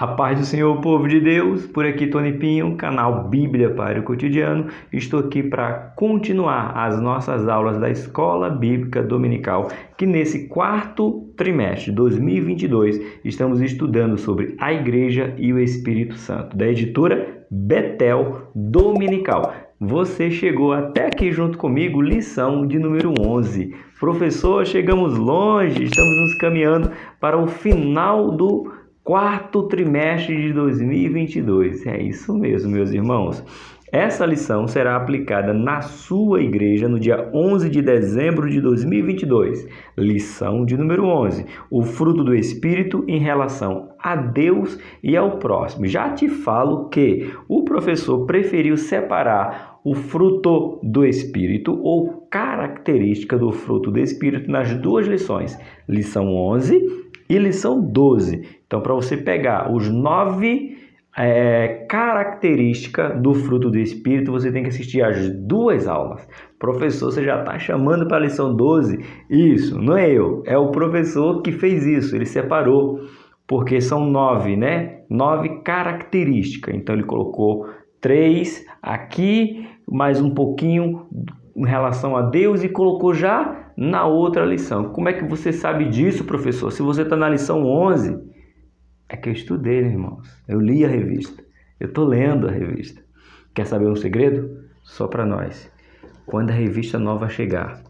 A paz do Senhor, povo de Deus, por aqui Tony Pinho, canal Bíblia para o Cotidiano. Estou aqui para continuar as nossas aulas da Escola Bíblica Dominical, que nesse quarto trimestre de 2022 estamos estudando sobre a Igreja e o Espírito Santo, da editora Betel Dominical. Você chegou até aqui junto comigo, lição de número 11. Professor, chegamos longe, estamos nos caminhando para o final do quarto trimestre de 2022. É isso mesmo, meus irmãos. Essa lição será aplicada na sua igreja no dia 11 de dezembro de 2022. Lição de número 11. O fruto do Espírito em relação a Deus e ao próximo. Já te falo que o professor preferiu separar o fruto do Espírito ou característica do fruto do Espírito nas duas lições. Lição 11 e lição 12. Então, para você pegar os 9 características do fruto do Espírito, você tem que assistir as duas aulas. Professor, você já está chamando para a lição 12? Isso, não é eu. É o professor que fez isso. Ele separou, porque são 9, né? 9 características. Então, ele colocou 3 aqui, mais um pouquinho em relação a Deus e colocou já na outra lição. Como é que você sabe disso, professor? Se você está na lição 11... É que eu estudei, né, irmãos? Eu li a revista. Eu estou lendo a revista. Quer saber um segredo? Só para nós. Quando a revista nova chegar,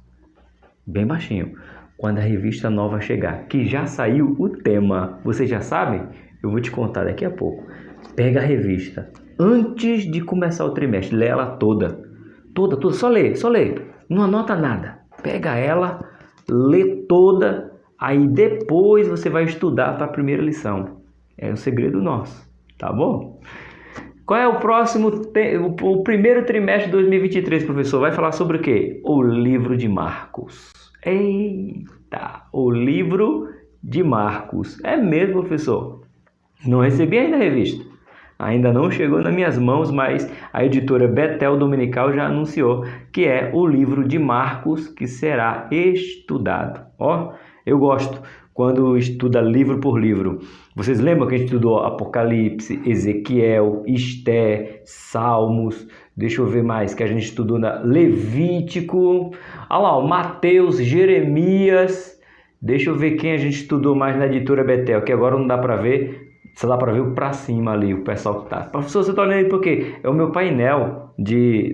bem baixinho, quando a revista nova chegar, que já saiu o tema, vocês já sabem? Eu vou te contar daqui a pouco. Pega a revista. Antes de começar o trimestre, lê ela toda. Toda. Só lê. Não anota nada. Pega ela, lê toda, aí depois você vai estudar para a primeira lição. É um segredo nosso, tá bom? Qual é o próximo, o primeiro trimestre de 2023, professor? Vai falar sobre o quê? O livro de Marcos. Eita, o livro de Marcos. É mesmo, professor? Não recebi ainda a revista. Ainda não chegou nas minhas mãos, mas a editora Betel Dominical já anunciou que é o livro de Marcos que será estudado. Ó, eu gosto quando estuda livro por livro. Vocês lembram que a gente estudou Apocalipse, Ezequiel, Esté, Salmos, deixa eu ver mais, que a gente estudou na Levítico, olha lá, Mateus, Jeremias, deixa eu ver quem a gente estudou mais na editora Betel, que agora não dá para ver, só dá para ver o para cima ali, o pessoal que tá. Professor, você tá olhando aí por quê? É o meu painel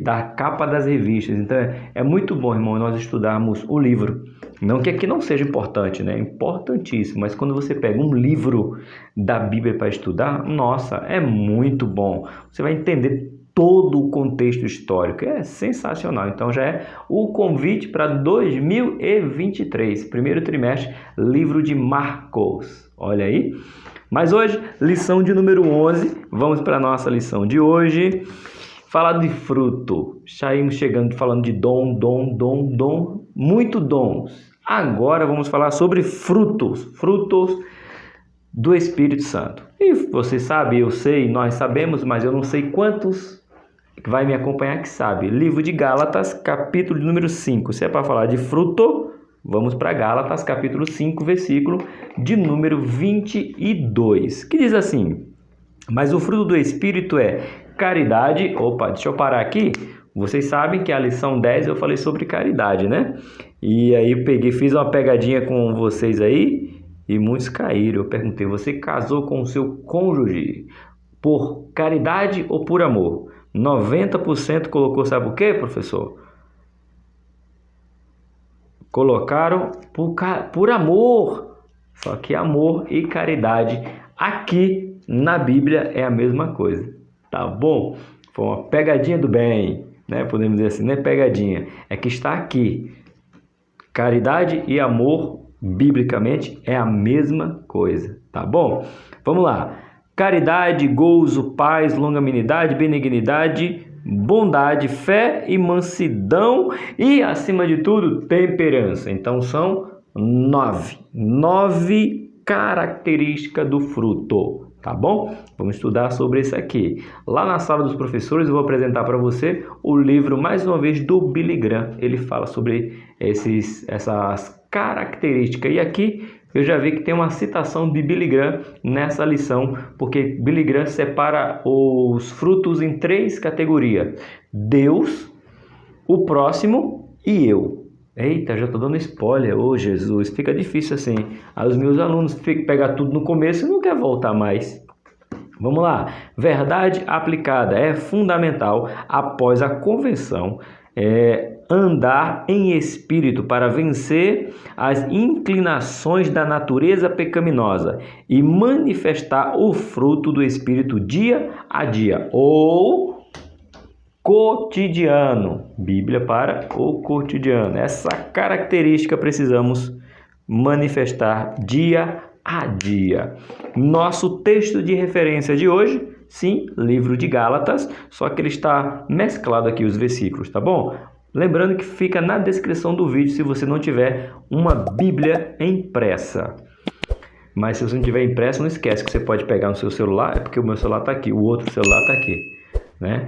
da capa das revistas, então é muito bom, irmão, nós estudarmos o livro. Não que aqui não seja importante, né? É importantíssimo, mas quando você pega um livro da Bíblia para estudar, nossa, é muito bom. Você vai entender todo o contexto histórico, é sensacional. Então já é o convite para 2023, primeiro trimestre, livro de Marcos. Olha aí. Mas hoje, lição de número 11, vamos para a nossa lição de hoje. Falar de fruto, saímos chegando falando de dom, muito dons. Agora vamos falar sobre frutos do Espírito Santo. E você sabe, eu sei, nós sabemos, mas eu não sei quantos que vai me acompanhar que sabe. Livro de Gálatas, capítulo de número 5. Se é para falar de fruto, vamos para Gálatas, capítulo 5, versículo de número 22, que diz assim: mas o fruto do Espírito é caridade. Opa, deixa eu parar aqui. Vocês sabem que a lição 10 eu falei sobre caridade, né? E aí eu fiz uma pegadinha com vocês aí e muitos caíram. Eu perguntei, você casou com o seu cônjuge por caridade ou por amor? 90% colocou, sabe o quê, professor? Colocaram por amor. Só que amor e caridade aqui na Bíblia é a mesma coisa. Tá bom? Foi uma pegadinha do bem, né? Podemos dizer assim, não é pegadinha. É que está aqui. Caridade e amor, biblicamente, é a mesma coisa. Tá bom? Vamos lá. Caridade, gozo, paz, longanimidade, benignidade, bondade, fé e mansidão e, acima de tudo, temperança. Então, são 9 características do fruto. Tá bom? Vamos estudar sobre isso aqui. Lá na sala dos professores eu vou apresentar para você o livro, mais uma vez, do Billy Graham. Ele fala sobre essas características. E aqui Eu já vi que tem uma citação de Billy Graham nessa lição, porque Billy Graham separa os frutos em 3 categorias: Deus, o próximo e eu. Eita, já estou dando spoiler. Ô Jesus, fica difícil assim. Aí os meus alunos pegam tudo no começo e não quer voltar mais. Vamos lá. Verdade aplicada é fundamental após a conversão. Andar em espírito para vencer as inclinações da natureza pecaminosa e manifestar o fruto do espírito dia a dia ou cotidiano. Bíblia para o cotidiano. Essa característica precisamos manifestar dia a dia. Nosso texto de referência de hoje, sim, livro de Gálatas, só que ele está mesclado aqui os versículos, tá bom? Lembrando que fica na descrição do vídeo se você não tiver uma Bíblia impressa. Mas se você não tiver impressa, não esquece que você pode pegar no seu celular, é porque o meu celular está aqui, o outro celular está aqui, né?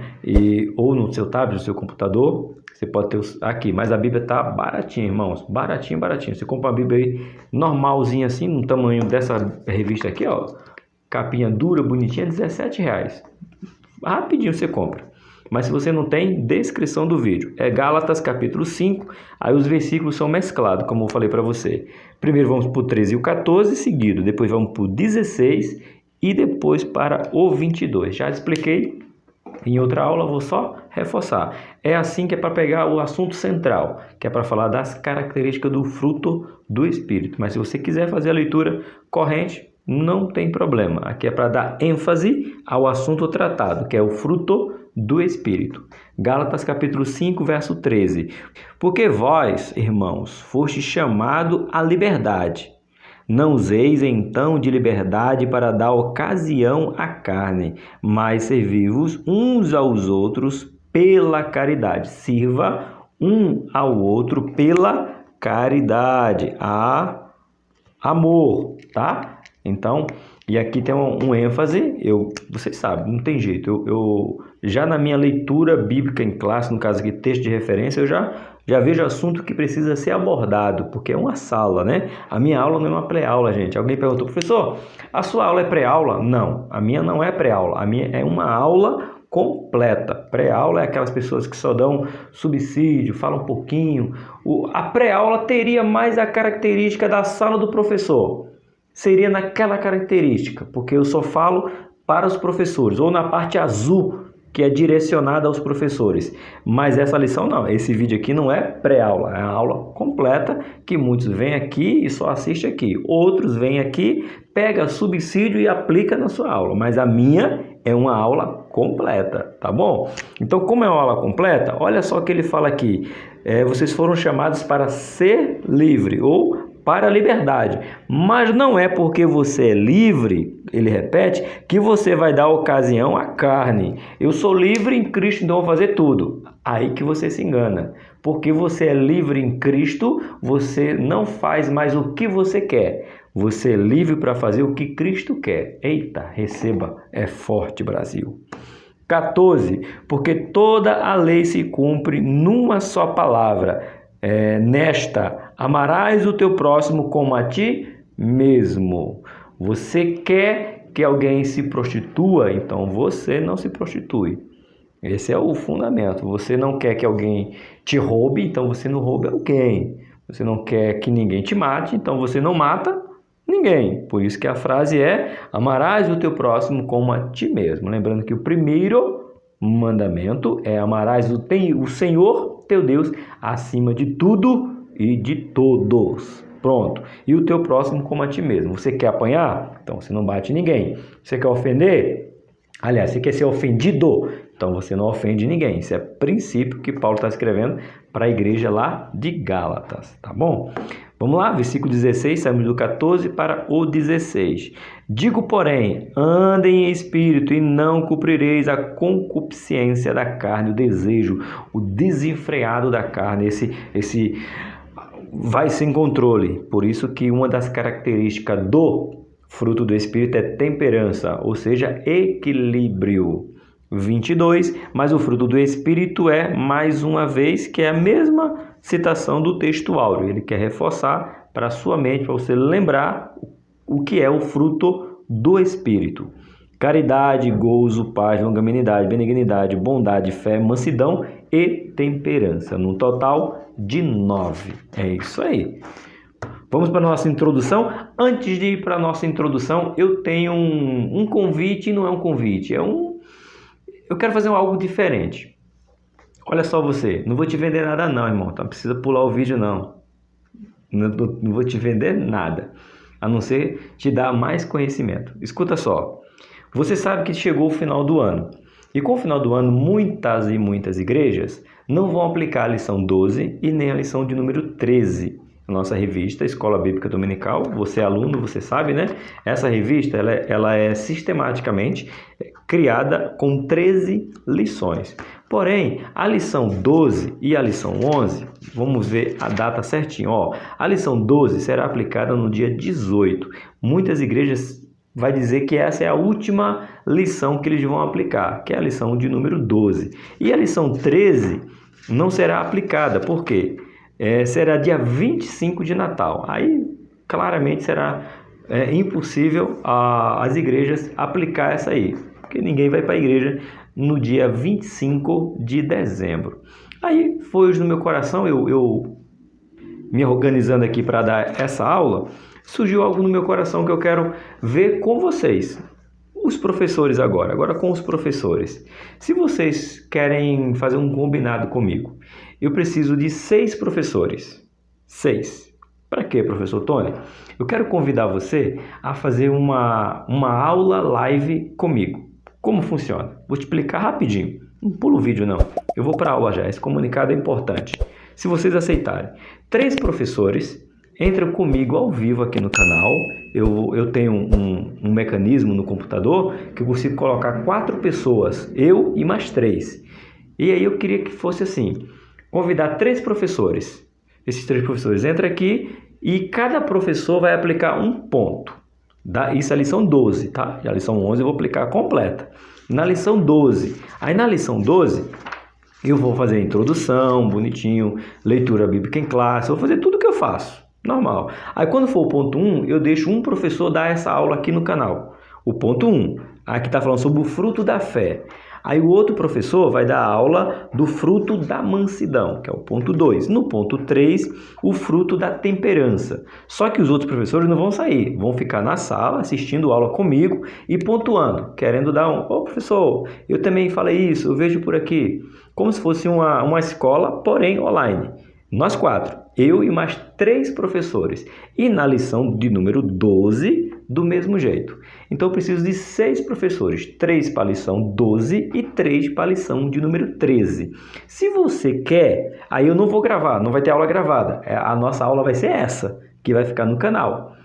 Ou no seu tablet, no seu computador, você pode ter aqui, mas a Bíblia está baratinha, irmãos, baratinho. Você compra uma Bíblia aí normalzinha assim, no tamanho dessa revista aqui, ó, capinha dura, bonitinha, R$17. Rapidinho você compra. Mas se você não tem, descrição do vídeo. É Gálatas capítulo 5, aí os versículos são mesclados, como eu falei para você. Primeiro vamos para o 13 e o 14 seguido, depois vamos para o 16 e depois para o 22. Já expliquei em outra aula, vou só reforçar. É assim que é para pegar o assunto central, que é para falar das características do fruto do Espírito. Mas se você quiser fazer a leitura corrente, não tem problema. Aqui é para dar ênfase ao assunto tratado, que é o fruto do Espírito. Gálatas capítulo 5, verso 13. Porque vós, irmãos, fostes chamados à liberdade. Não useis então de liberdade para dar ocasião à carne, mas servi-vos uns aos outros pela caridade. Sirva um ao outro pela caridade, amor, tá? Então, e aqui tem um ênfase, vocês sabem, não tem jeito, eu já na minha leitura bíblica em classe, no caso aqui, texto de referência, eu já vejo assunto que precisa ser abordado, porque é uma sala, né? A minha aula não é uma pré-aula, gente. Alguém perguntou, professor, a sua aula é pré-aula? Não, a minha não é pré-aula, a minha é uma aula completa. Pré-aula é aquelas pessoas que só dão subsídio, falam um pouquinho. A pré-aula teria mais a característica da sala do professor. Seria naquela característica, porque eu só falo para os professores, ou na parte azul, que é direcionada aos professores. Mas essa lição não, esse vídeo aqui não é pré-aula, é a aula completa, que muitos vêm aqui e só assistem aqui. Outros vêm aqui, pega subsídio e aplica na sua aula, mas a minha é uma aula completa, tá bom? Então, como é uma aula completa, olha só o que ele fala aqui. Vocês foram chamados para ser livre, ou para a liberdade, mas não é porque você é livre, ele repete, que você vai dar ocasião à carne. Eu sou livre em Cristo, então vou fazer tudo. Aí que você se engana, porque você é livre em Cristo, você não faz mais o que você quer. Você é livre para fazer o que Cristo quer. Eita, receba, é forte, Brasil. 14. Porque toda a lei se cumpre numa só palavra. Nesta, amarás o teu próximo como a ti mesmo. Você quer que alguém se prostitua, então você não se prostitui. Esse é o fundamento. Você não quer que alguém te roube, então você não roube alguém. Você não quer que ninguém te mate, então você não mata ninguém. Por isso que a frase é: amarás o teu próximo como a ti mesmo. Lembrando que o primeiro mandamento é: amarás o Senhor teu Deus acima de tudo e de todos. Pronto. E o teu próximo como a ti mesmo. Você quer apanhar? Então você não bate ninguém. Você quer ofender? Aliás, você quer ser ofendido? Então você não ofende ninguém. Isso é princípio que Paulo está escrevendo para a igreja lá de Gálatas, tá bom? Vamos lá, versículo 16, saímos do 14 para o 16. Digo, porém, andem em espírito e não cumprireis a concupiscência da carne, o desejo, o desenfreado da carne, esse vai sem controle. Por isso que uma das características do fruto do Espírito é temperança, ou seja, equilíbrio. 22, mas o fruto do Espírito é, mais uma vez, que é a mesma citação do texto áureo. Ele quer reforçar para a sua mente, para você lembrar o que é o fruto do Espírito. Caridade, gozo, paz, longanimidade, benignidade, bondade, fé, mansidão e temperança. No total de 9. É isso aí. Vamos para a nossa introdução. Antes de ir para a nossa introdução, eu tenho um convite, não é um convite, eu quero fazer algo diferente. Olha só você, não vou te vender nada não, irmão, tá? Não precisa pular o vídeo não. Não vou te vender nada, a não ser te dar mais conhecimento. Escuta só, você sabe que chegou o final do ano. E com o final do ano, muitas e muitas igrejas não vão aplicar a lição 12 e nem a lição de número 13. Nossa revista Escola Bíblica Dominical, você é aluno, você sabe, né? Essa revista ela é sistematicamente criada com 13 lições. Porém, a lição 12 e a lição 11, vamos ver a data certinho. Ó, a lição 12 será aplicada no dia 18. Muitas igrejas vai dizer que essa é a última lição que eles vão aplicar, que é a lição de número 12. E a lição 13 não será aplicada, por quê? Será dia 25 de Natal. Aí, claramente, será impossível as igrejas aplicar essa aí, porque ninguém vai para a igreja no dia 25 de dezembro. Aí, foi hoje no meu coração, eu me organizando aqui para dar essa aula, surgiu algo no meu coração que eu quero ver com vocês. Os professores agora com os professores. Se vocês querem fazer um combinado comigo, eu preciso de 6 professores. 6. Para quê, professor Tony? Eu quero convidar você a fazer uma aula live comigo. Como funciona? Vou te explicar rapidinho. Não pula o vídeo não. Eu vou para a aula já. Esse comunicado é importante. Se vocês aceitarem, 3 professores entram comigo ao vivo aqui no canal. Eu tenho um mecanismo no computador que eu consigo colocar 4 pessoas, eu e mais 3. E aí eu queria que fosse assim, convidar 3 professores. Esses 3 professores entram aqui e cada professor vai aplicar um ponto. Isso é a lição 12, tá? E a lição 11 eu vou aplicar completa. Na lição 12, aí na lição 12 eu vou fazer a introdução, bonitinho, leitura bíblica em classe, eu vou fazer tudo que eu faço. Normal. Aí quando for o ponto 1, eu deixo um professor dar essa aula aqui no canal. O ponto 1, aqui está falando sobre o fruto da fé. Aí o outro professor vai dar aula do fruto da mansidão, que é o ponto 2. No ponto 3, o fruto da temperança. Só que os outros professores não vão sair, vão ficar na sala assistindo aula comigo e pontuando, querendo dar ô professor, eu também falei isso, eu vejo por aqui. Como se fosse uma escola, porém online. Nós 4, eu e mais 3 professores. E na lição de número 12, do mesmo jeito. Então eu preciso de 6 professores, 3 para a lição 12 e 3 para a lição de número 13. Se você quer, aí eu não vou gravar, não vai ter aula gravada. A nossa aula vai ser essa, que vai ficar no canal.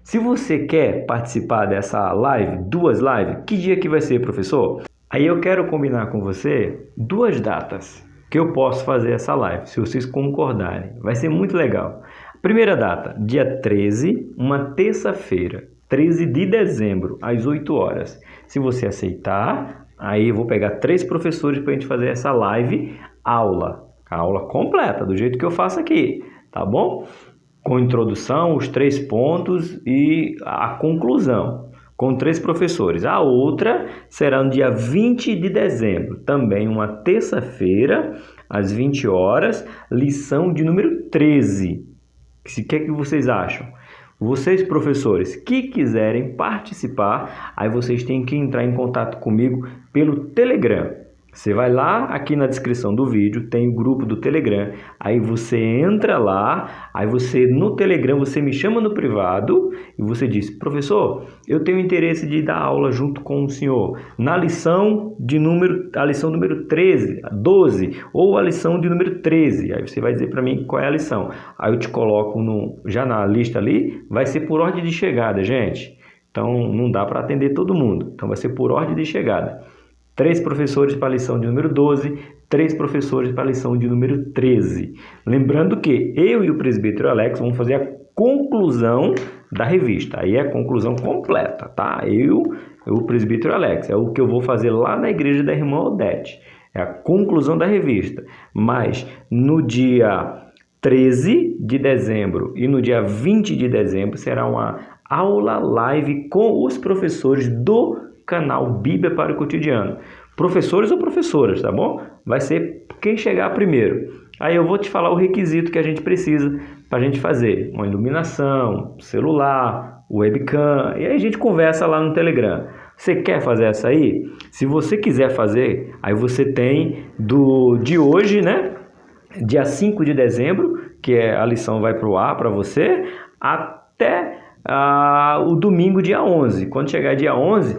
Se você quer participar dessa live, 2 lives, que dia que vai ser, professor? Aí eu quero combinar com você 2 datas que eu posso fazer essa live, se vocês concordarem. Vai ser muito legal. Primeira data, dia 13, uma terça-feira, 13 de dezembro, às 8 horas. Se você aceitar, aí eu vou pegar 3 professores para a gente fazer essa live aula. A aula completa, do jeito que eu faço aqui, tá bom? Com introdução, os 3 pontos e a conclusão. Com 3 professores. A outra será no dia 20 de dezembro, também uma terça-feira, às 20 horas, lição de número 13. O que vocês acham? Vocês, professores, que quiserem participar, aí vocês têm que entrar em contato comigo pelo Telegram. Você vai lá, aqui na descrição do vídeo, tem o grupo do Telegram, aí você entra lá, aí você no Telegram, você me chama no privado e você diz, professor, eu tenho interesse de dar aula junto com o senhor na lição a lição número 13, 12 ou a lição de número 13, aí você vai dizer para mim qual é a lição, aí eu te coloco já na lista ali, vai ser por ordem de chegada, gente, então não dá para atender todo mundo, então vai ser por ordem de chegada. 3 professores para a lição de número 12, 3 professores para a lição de número 13. Lembrando que eu e o presbítero Alex vamos fazer a conclusão da revista. Aí é a conclusão completa, tá? O presbítero Alex, é o que eu vou fazer lá na igreja da irmã Odete. É a conclusão da revista. Mas no dia 13 de dezembro e no dia 20 de dezembro será uma aula live com os professores do canal Bíblia para o Cotidiano. Professores ou professoras, tá bom? Vai ser quem chegar primeiro. Aí eu vou te falar o requisito que a gente precisa para a gente fazer. Uma iluminação, celular, webcam, e aí a gente conversa lá no Telegram. Você quer fazer essa aí? Se você quiser fazer, aí você tem de hoje, né? Dia 5 de dezembro, que a lição vai para o ar para você, até o domingo, dia 11. Quando chegar dia 11,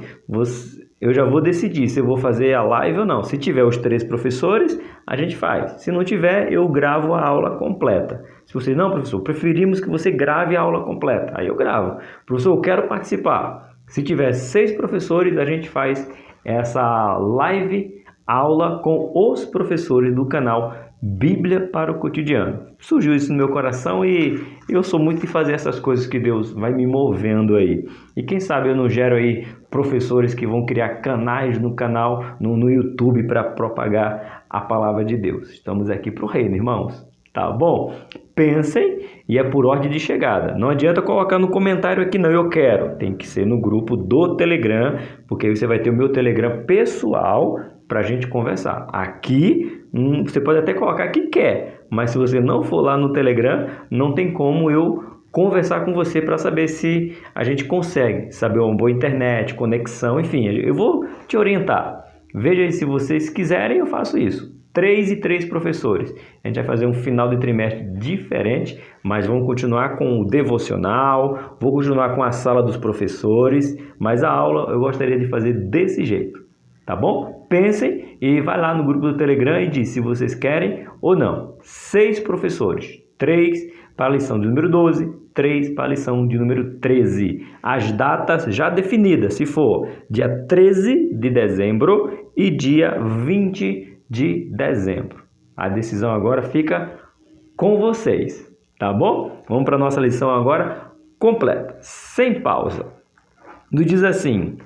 eu já vou decidir se eu vou fazer a live ou não. Se tiver os 3 professores, a gente faz. Se não tiver, eu gravo a aula completa. Se você, não, professor, preferimos que você grave a aula completa. Aí eu gravo. Professor, eu quero participar. Se tiver 6 professores, a gente faz essa live aula com os professores do canal Bíblia para o Cotidiano. Surgiu isso no meu coração e eu sou muito de fazer essas coisas que Deus vai me movendo aí. E quem sabe eu não gero aí professores que vão criar canais no canal, no YouTube, para propagar a palavra de Deus. Estamos aqui para o reino, irmãos. Tá bom? Pensem, e é por ordem de chegada. Não adianta colocar no comentário aqui, não, eu quero. Tem que ser no grupo do Telegram, porque aí você vai ter o meu Telegram pessoal para a gente conversar. Aqui, você pode até colocar que quer, mas se você não for lá no Telegram, não tem como eu conversar com você para saber se a gente consegue saber uma boa internet, conexão, enfim, eu vou te orientar. Veja aí, se vocês quiserem, eu faço isso. 3 e 3 professores. A gente vai fazer um final de trimestre diferente, mas vamos continuar com o devocional, vou continuar com a sala dos professores, mas a aula eu gostaria de fazer desse jeito, tá bom? Pensem e vai lá no grupo do Telegram e diz se vocês querem ou não. 6 professores, 3 para a lição de número 12, 3 para a lição de número 13. As datas já definidas, se for dia 13 de dezembro e dia 20 de dezembro. A decisão agora fica com vocês, tá bom? Vamos para a nossa lição agora completa, sem pausa. Nos diz assim: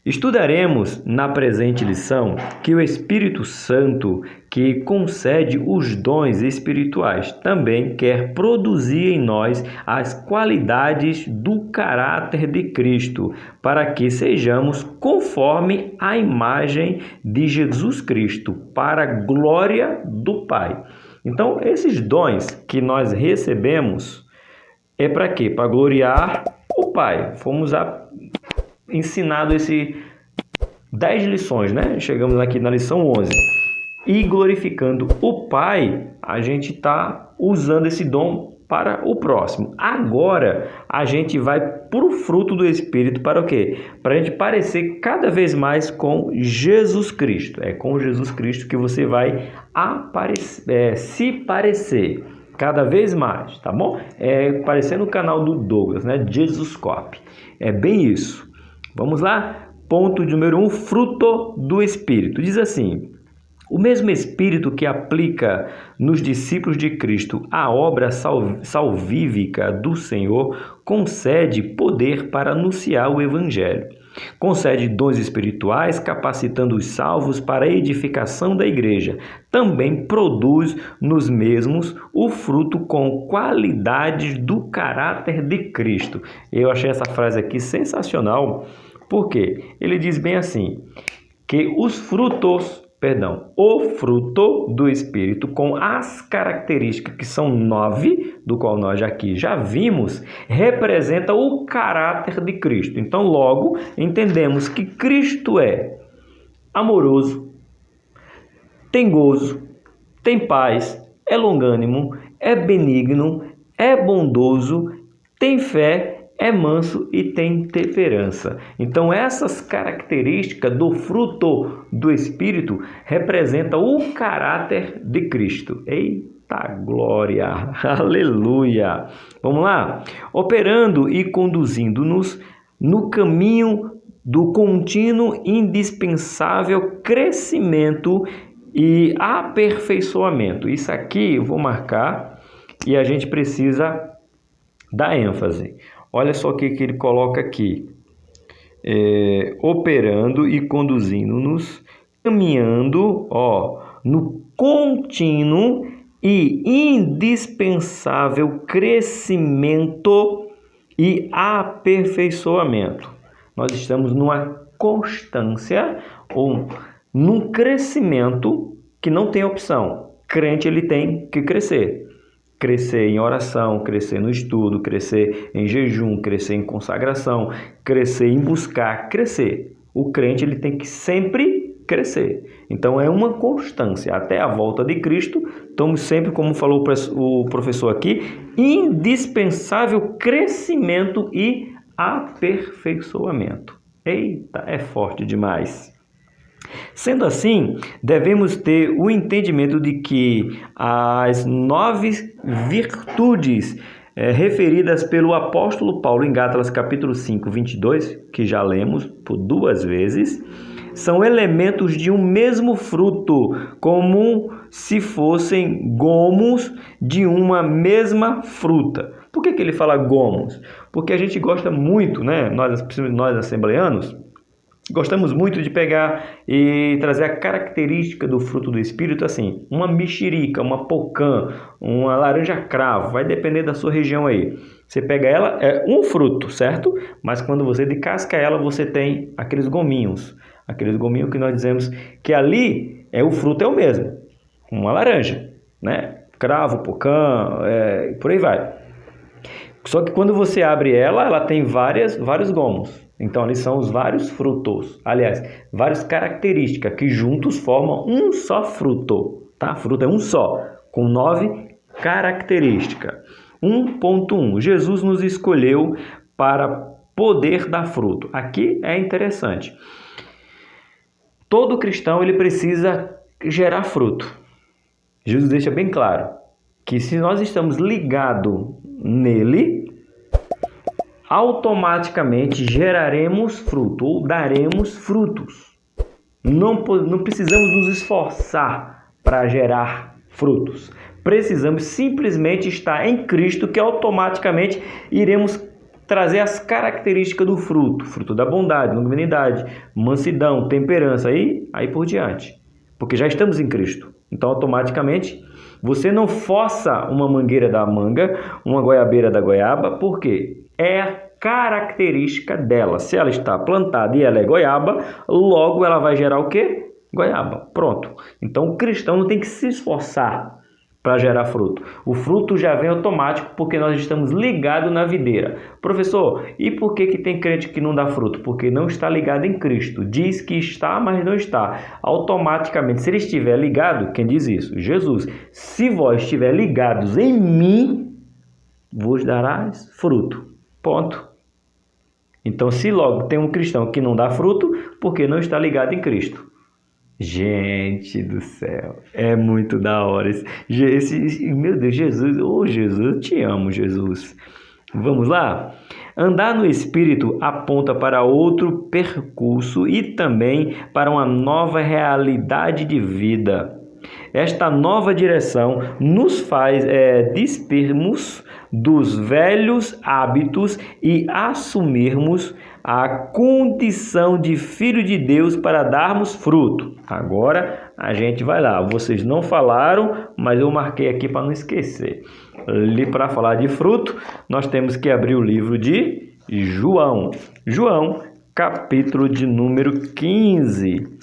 estudaremos na presente lição que o Espírito Santo, que concede os dons espirituais, também quer produzir em nós as qualidades do caráter de Cristo, para que sejamos conforme a imagem de Jesus Cristo, para a glória do Pai. Então, esses dons que nós recebemos é para quê? Para gloriar o Pai. Fomos ensinado esse 10 lições, né? Chegamos aqui na lição 11. E glorificando o Pai, a gente está usando esse dom para o próximo. Agora, a gente vai para o fruto do Espírito, para o quê? Para a gente parecer cada vez mais com Jesus Cristo. É com Jesus Cristo que você vai se parecer cada vez mais, tá bom? Parecer no canal do Douglas, né? Jesus Cop. É bem isso. Vamos lá? Ponto número 1, fruto do Espírito. Diz assim: o mesmo Espírito que aplica nos discípulos de Cristo a obra salvífica do Senhor, concede poder para anunciar o Evangelho. Concede dons espirituais, capacitando os salvos para a edificação da igreja. Também produz nos mesmos o fruto com qualidades do caráter de Cristo. Eu achei essa frase aqui sensacional, porque ele diz bem assim, que o fruto do Espírito, com as características que são 9, do qual nós aqui já vimos, representa o caráter de Cristo. Então, logo, entendemos que Cristo é amoroso, tem gozo, tem paz, é longânimo, é benigno, é bondoso, tem fé, é manso e tem temperança. Então, essas características do fruto do Espírito representam o caráter de Cristo. Eita glória! Aleluia! Vamos lá? Operando e conduzindo-nos no caminho do contínuo indispensável crescimento e aperfeiçoamento. Isso aqui eu vou marcar e a gente precisa dar ênfase. Olha só o que ele coloca aqui. Operando e conduzindo-nos, caminhando, no contínuo e indispensável crescimento e aperfeiçoamento. Nós estamos numa constância ou num crescimento que não tem opção. Crente, ele tem que crescer. Crescer em oração, crescer no estudo, crescer em jejum, crescer em consagração, crescer em buscar, crescer. O crente, ele tem que sempre crescer. Então é uma constância. Até a volta de Cristo, estamos sempre, como falou o professor aqui, indispensável crescimento e aperfeiçoamento. Eita, é forte demais. Sendo assim, devemos ter o entendimento de que as 9 virtudes referidas pelo apóstolo Paulo em Gálatas capítulo 5, 22, que já lemos por 2 vezes, são elementos de um mesmo fruto, como se fossem gomos de uma mesma fruta. Por que ele fala gomos? Porque a gente gosta muito, né? Nós assembleanos, gostamos muito de pegar e trazer a característica do fruto do Espírito, assim, uma mexerica, uma pocã, uma laranja cravo, vai depender da sua região aí. Você pega ela, é um fruto, certo? Mas quando você descasca ela, você tem aqueles gominhos que nós dizemos que ali o fruto é o mesmo, uma laranja, né? Cravo, pocã, por aí vai. Só que quando você abre ela tem vários gomos. Então, ali são os vários frutos. Aliás, várias características que juntos formam um só fruto. Tá? Fruto é um só, com 9 características. 1.1. Jesus nos escolheu para poder dar fruto. Aqui é interessante. Todo cristão ele precisa gerar fruto. Jesus deixa bem claro que se nós estamos ligados nele, automaticamente geraremos fruto ou daremos frutos. Não precisamos nos esforçar para gerar frutos. Precisamos simplesmente estar em Cristo, que automaticamente iremos trazer as características do fruto. Fruto da bondade, longanimidade, mansidão, temperança, aí por diante. Porque já estamos em Cristo. Então, automaticamente, você não força uma mangueira da manga, uma goiabeira da goiaba, por quê? É a característica dela. Se ela está plantada e ela é goiaba, logo ela vai gerar o quê? Goiaba. Pronto. Então, o cristão não tem que se esforçar para gerar fruto. O fruto já vem automático porque nós estamos ligados na videira. Professor, e por que tem crente que não dá fruto? Porque não está ligado em Cristo. Diz que está, mas não está. Automaticamente, se ele estiver ligado, quem diz isso? Jesus. Se vós estiver ligados em mim, vos darás fruto. Ponto. Então, se logo tem um cristão que não dá fruto, porque não está ligado em Cristo. Gente do céu, é muito da hora. Meu Deus, Jesus, Jesus, eu te amo, Jesus. Vamos lá? Andar no Espírito aponta para outro percurso e também para uma nova realidade de vida. Esta nova direção nos faz despermos dos velhos hábitos e assumirmos a condição de filho de Deus para darmos fruto. Agora a gente vai lá. Vocês não falaram, mas eu marquei aqui para não esquecer. Para falar de fruto, nós temos que abrir o livro de João. João, capítulo de número 15.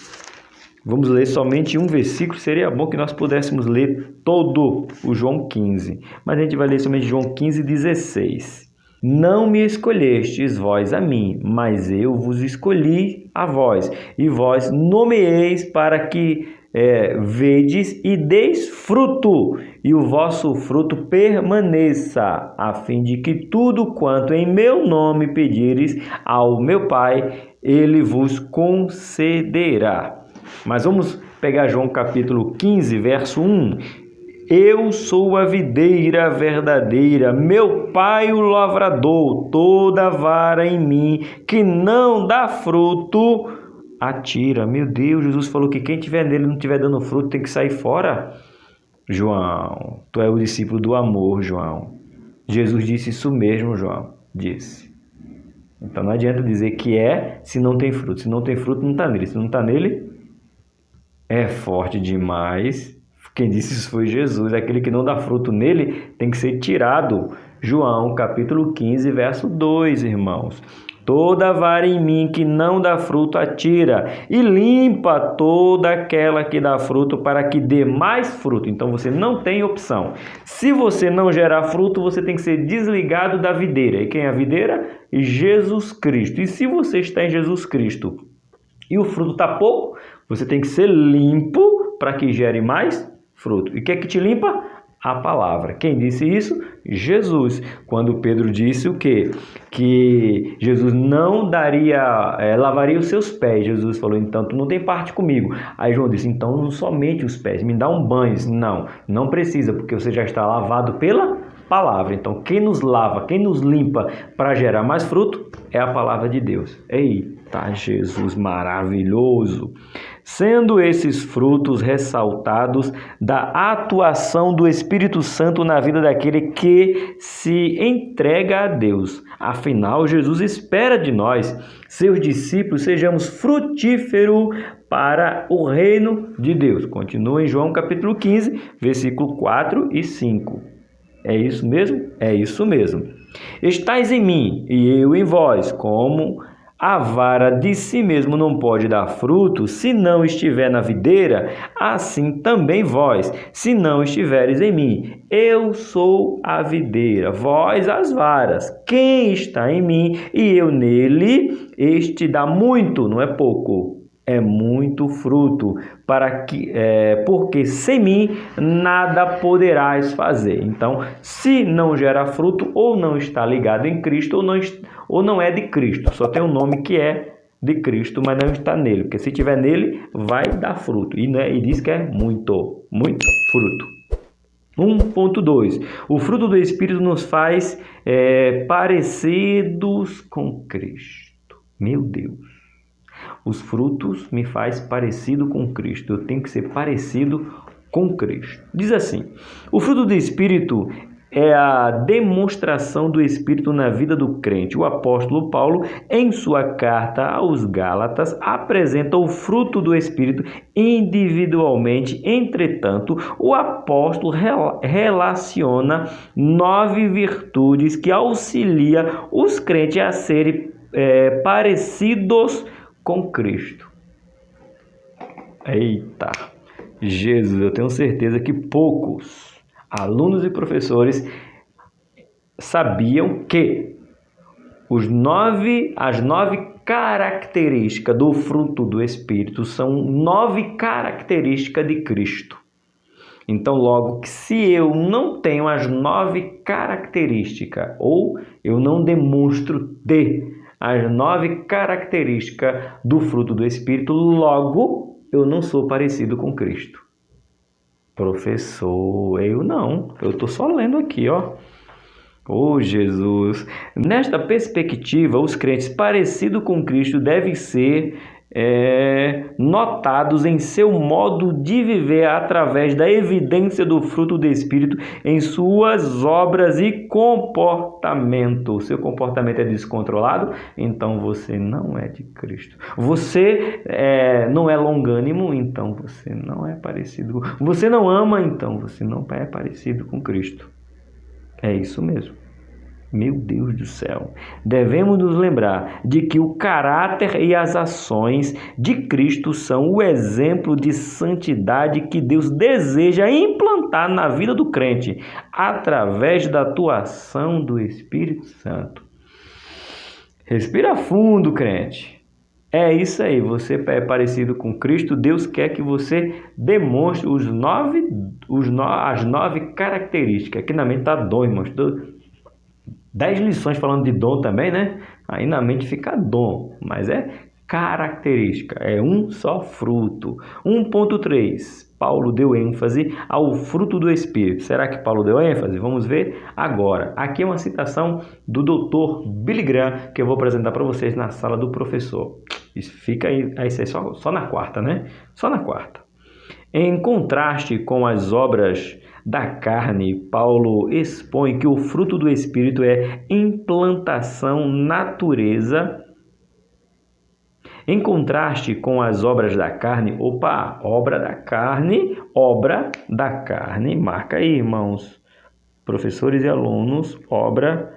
Vamos ler somente um versículo. Seria bom que nós pudéssemos ler todo o João 15. Mas a gente vai ler somente João 15, 16. Não me escolhestes vós a mim, mas eu vos escolhi a vós. E vós nomeeis para que vedes e deis fruto, e o vosso fruto permaneça, a fim de que tudo quanto em meu nome pedires ao meu Pai, ele vos concederá. Mas vamos pegar João capítulo 15, verso 1. Eu sou a videira verdadeira, meu pai o lavrador, toda vara em mim que não dá fruto, atira. Meu Deus, Jesus falou que quem tiver nele não estiver dando fruto tem que sair fora. João, tu é o discípulo do amor, João. Jesus disse isso mesmo, João. disse. Então não adianta dizer que é se não tem fruto. Se não tem fruto, não está nele. Se não está nele, é forte demais. Quem disse isso foi Jesus. Aquele que não dá fruto nele tem que ser tirado. João capítulo 15, verso 2, irmãos. Toda vara em mim que não dá fruto atira, e limpa toda aquela que dá fruto, para que dê mais fruto. Então você não tem opção. Se você não gerar fruto, você tem que ser desligado da videira. E quem é a videira? Jesus Cristo. E se você está em Jesus Cristo e o fruto está pouco, você tem que ser limpo para que gere mais fruto. E o que é que te limpa? A palavra. Quem disse isso? Jesus. Quando Pedro disse o quê? Que Jesus não lavaria os seus pés. Jesus falou, então tu não tem parte comigo. Aí João disse, então não somente os pés, me dá um banho. Não precisa, porque você já está lavado pela palavra. Então quem nos lava, quem nos limpa para gerar mais fruto é a palavra de Deus. Eita, Jesus maravilhoso! Sendo esses frutos ressaltados da atuação do Espírito Santo na vida daquele que se entrega a Deus. Afinal, Jesus espera de nós, seus discípulos, sejamos frutíferos para o reino de Deus. Continua em João capítulo 15, versículo 4 e 5. É isso mesmo? É isso mesmo. Estais em mim e eu em vós, como a vara de si mesmo não pode dar fruto se não estiver na videira, assim também vós, se não estiveres em mim. Eu sou a videira, vós as varas. Quem está em mim e eu nele, este dá muito, não é pouco, é muito fruto, porque sem mim nada poderás fazer. Então, se não gera fruto, ou não está ligado em Cristo, ou não é de Cristo. Só tem um nome que é de Cristo, mas não está nele. Porque se estiver nele, vai dar fruto. E diz que é muito fruto. 1.2. O fruto do Espírito nos faz parecidos com Cristo. Meu Deus. Os frutos me faz parecido com Cristo. Eu tenho que ser parecido com Cristo. Diz assim, o fruto do Espírito é a demonstração do Espírito na vida do crente. O apóstolo Paulo, em sua carta aos Gálatas, apresenta o fruto do Espírito individualmente. Entretanto, o apóstolo relaciona 9 virtudes que auxiliam os crentes a serem parecidos com Cristo. Eita, Jesus, eu tenho certeza que poucos alunos e professores sabiam que as 9 características do fruto do Espírito são 9 características de Cristo. Então, logo que se eu não tenho as 9 características, ou eu não demonstro as 9 características do fruto do Espírito, logo eu não sou parecido com Cristo. Professor, eu estou só lendo aqui, ó. Oh, Jesus! Nesta perspectiva, os crentes parecidos com Cristo devem ser notados em seu modo de viver através da evidência do fruto do Espírito em suas obras e comportamento. O seu comportamento é descontrolado, então você não é de Cristo. Você não é longânimo, então você não é parecido. Você não ama, então você não é parecido com Cristo. É isso mesmo. Meu Deus do céu! Devemos nos lembrar de que o caráter e as ações de Cristo são o exemplo de santidade que Deus deseja implantar na vida do crente através da atuação do Espírito Santo. Respira fundo, crente. É isso aí, você é parecido com Cristo. Deus quer que você demonstre as 9 características. Aqui na mente está dom, irmãos. 10 lições falando de dom também, né? Aí na mente fica dom, mas é característica, é um só fruto. 1.3, Paulo deu ênfase ao fruto do Espírito. Será que Paulo deu ênfase? Vamos ver agora. Aqui é uma citação do Dr. Billy Graham, que eu vou apresentar para vocês na sala do professor. Isso fica aí só na quarta, né? Só na quarta. Em contraste com as obras da carne, Paulo expõe que o fruto do Espírito é implantação, natureza, em contraste com as obras da carne. Opa, obra da carne, marca aí, irmãos, professores e alunos, obra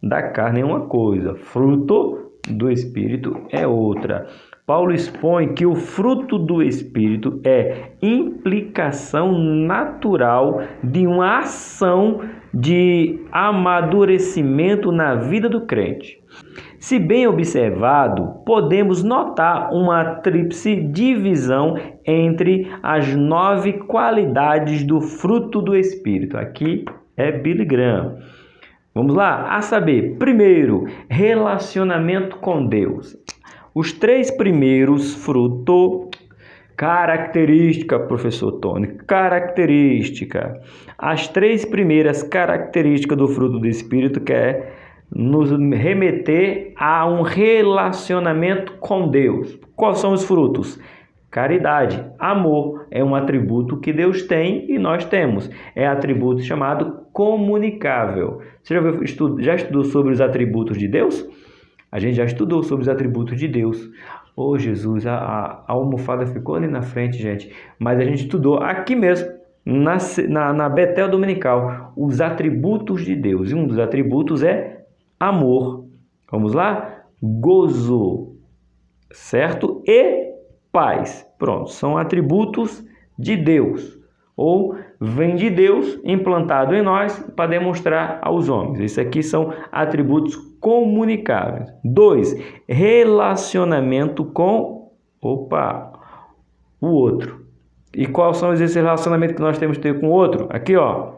da carne é uma coisa, fruto do Espírito é outra. Paulo expõe que o fruto do Espírito é implicação natural de uma ação de amadurecimento na vida do crente. Se bem observado, podemos notar uma tríplice divisão entre as 9 qualidades do fruto do Espírito. Aqui é Billy Graham. Vamos lá? A saber, primeiro, relacionamento com Deus. Os 3 primeiros frutos, característica, professor Tony, característica. As 3 primeiras características do fruto do Espírito que é nos remeter a um relacionamento com Deus. Quais são os frutos? Caridade, amor, é um atributo que Deus tem e nós temos. É atributo chamado comunicável. Você já estudou sobre os atributos de Deus? A gente já estudou sobre os atributos de Deus. Oh, Jesus, a almofada ficou ali na frente, gente. Mas a gente estudou aqui mesmo, na Betel Dominical, os atributos de Deus. E um dos atributos é amor. Vamos lá? Gozo, certo? E paz. Pronto, são atributos de Deus. Ou vem de Deus, implantado em nós, para demonstrar aos homens. Isso aqui são atributos comunicáveis. 2, relacionamento com o outro. E quais são esses relacionamentos que nós temos que ter com o outro? Aqui, ó.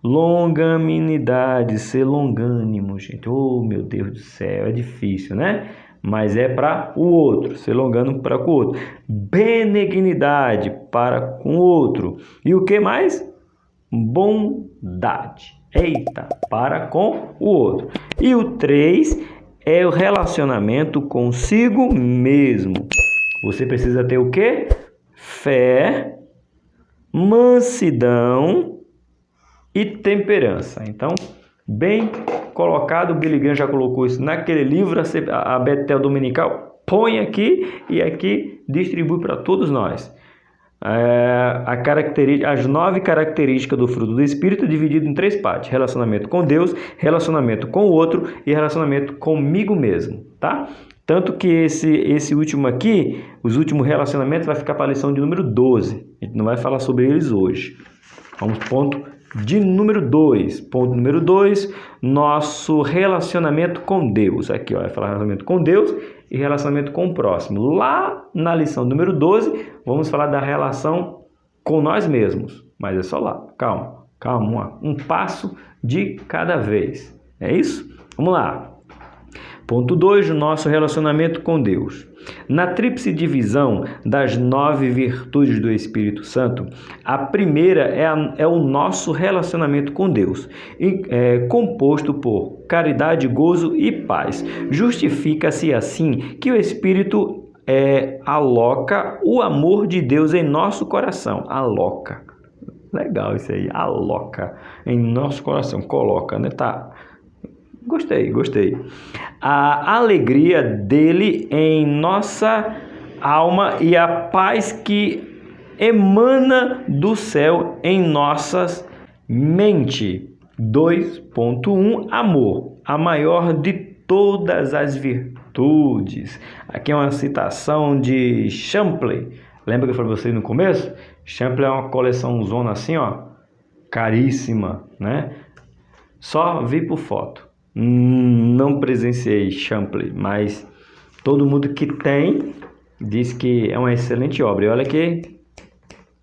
Longanimidade, ser longânimo, gente. Oh, meu Deus do céu, é difícil, né? Mas é para o outro, ser longânimo para com o outro. Benignidade para com o outro. E o que mais? Bondade. Eita, para com o outro. E o 3 é o relacionamento consigo mesmo. Você precisa ter o quê? Fé, mansidão e temperança. Então, bem colocado, o Billy Graham já colocou isso naquele livro, a Betel Dominical, põe aqui e aqui distribui para todos nós. As 9 características do fruto do Espírito dividido em 3 partes: relacionamento com Deus, relacionamento com o outro e relacionamento comigo mesmo, tá? Tanto que esse último aqui, os últimos relacionamentos, vai ficar para a lição de número 12. A gente não vai falar sobre eles hoje. Vamos ponto de número 2. Ponto número 2, nosso relacionamento com Deus. Aqui, ó, vai falar relacionamento com Deus e relacionamento com o próximo. Lá na lição número 12, vamos falar da relação com nós mesmos. Mas é só lá. Calma. Um passo de cada vez. É isso? Vamos lá. Ponto 2, o nosso relacionamento com Deus. Na tríplice divisão das 9 virtudes do Espírito Santo, a primeira é o nosso relacionamento com Deus, composto por caridade, gozo e paz. Justifica-se assim que o Espírito aloca o amor de Deus em nosso coração. Aloca. Legal isso aí. Aloca em nosso coração. Coloca, né? Tá. Gostei. A alegria dele em nossa alma e a paz que emana do céu em nossas mentes. 2.1 Amor, a maior de todas as virtudes. Aqui é uma citação de Champlin. Lembra que eu falei para vocês no começo? Champlin é uma coleção zona assim, ó, caríssima, né? Só vi por foto. Não presenciei Champlin, mas todo mundo que tem diz que é uma excelente obra. E olha que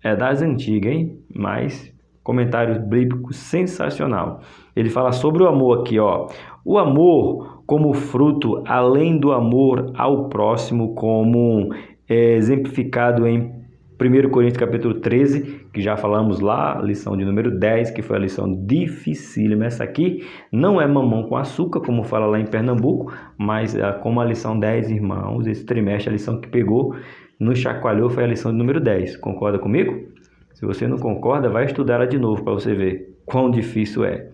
é das antigas, hein? Mas comentários bíblicos sensacional. Ele fala sobre o amor aqui, ó. O amor como fruto, além do amor ao próximo, como exemplificado em 1 Coríntios capítulo 13, que já falamos lá, lição de número 10, que foi a lição dificílima. Essa aqui não é mamão com açúcar, como fala lá em Pernambuco, mas como a lição 10, irmãos, esse trimestre a lição que pegou, nos chacoalhou, foi a lição de número 10. Concorda comigo? Se você não concorda, vai estudar ela de novo para você ver quão difícil é.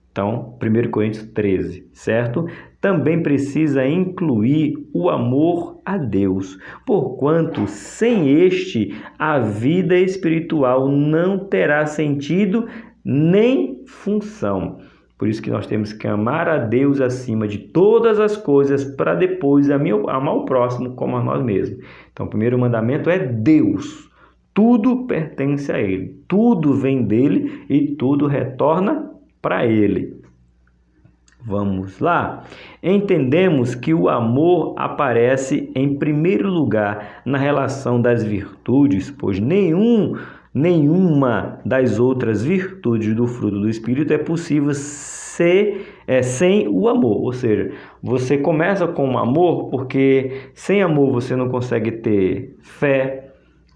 Então, 1 Coríntios 13, certo? Também precisa incluir o amor a Deus, porquanto sem este a vida espiritual não terá sentido nem função. Por isso que nós temos que amar a Deus acima de todas as coisas, para depois amar o próximo como a nós mesmos. Então, o primeiro mandamento é Deus. Tudo pertence a Ele, tudo vem dele e tudo retorna para Ele. Vamos lá? Entendemos que o amor aparece em primeiro lugar na relação das virtudes, pois nenhuma das outras virtudes do fruto do Espírito é possível sem o amor. Ou seja, você começa com o amor porque sem amor você não consegue ter fé,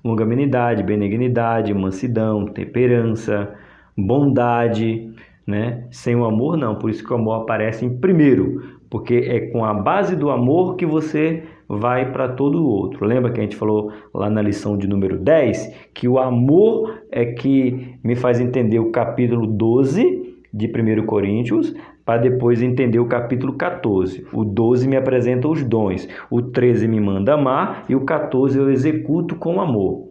longanimidade, benignidade, mansidão, temperança, bondade, né? Sem o amor não, por isso que o amor aparece em primeiro, porque é com a base do amor que você vai para todo o outro. Lembra que a gente falou lá na lição de número 10, que o amor é que me faz entender o capítulo 12 de 1 Coríntios, para depois entender o capítulo 14. O 12 me apresenta os dons, o 13 me manda amar e o 14 eu executo com amor.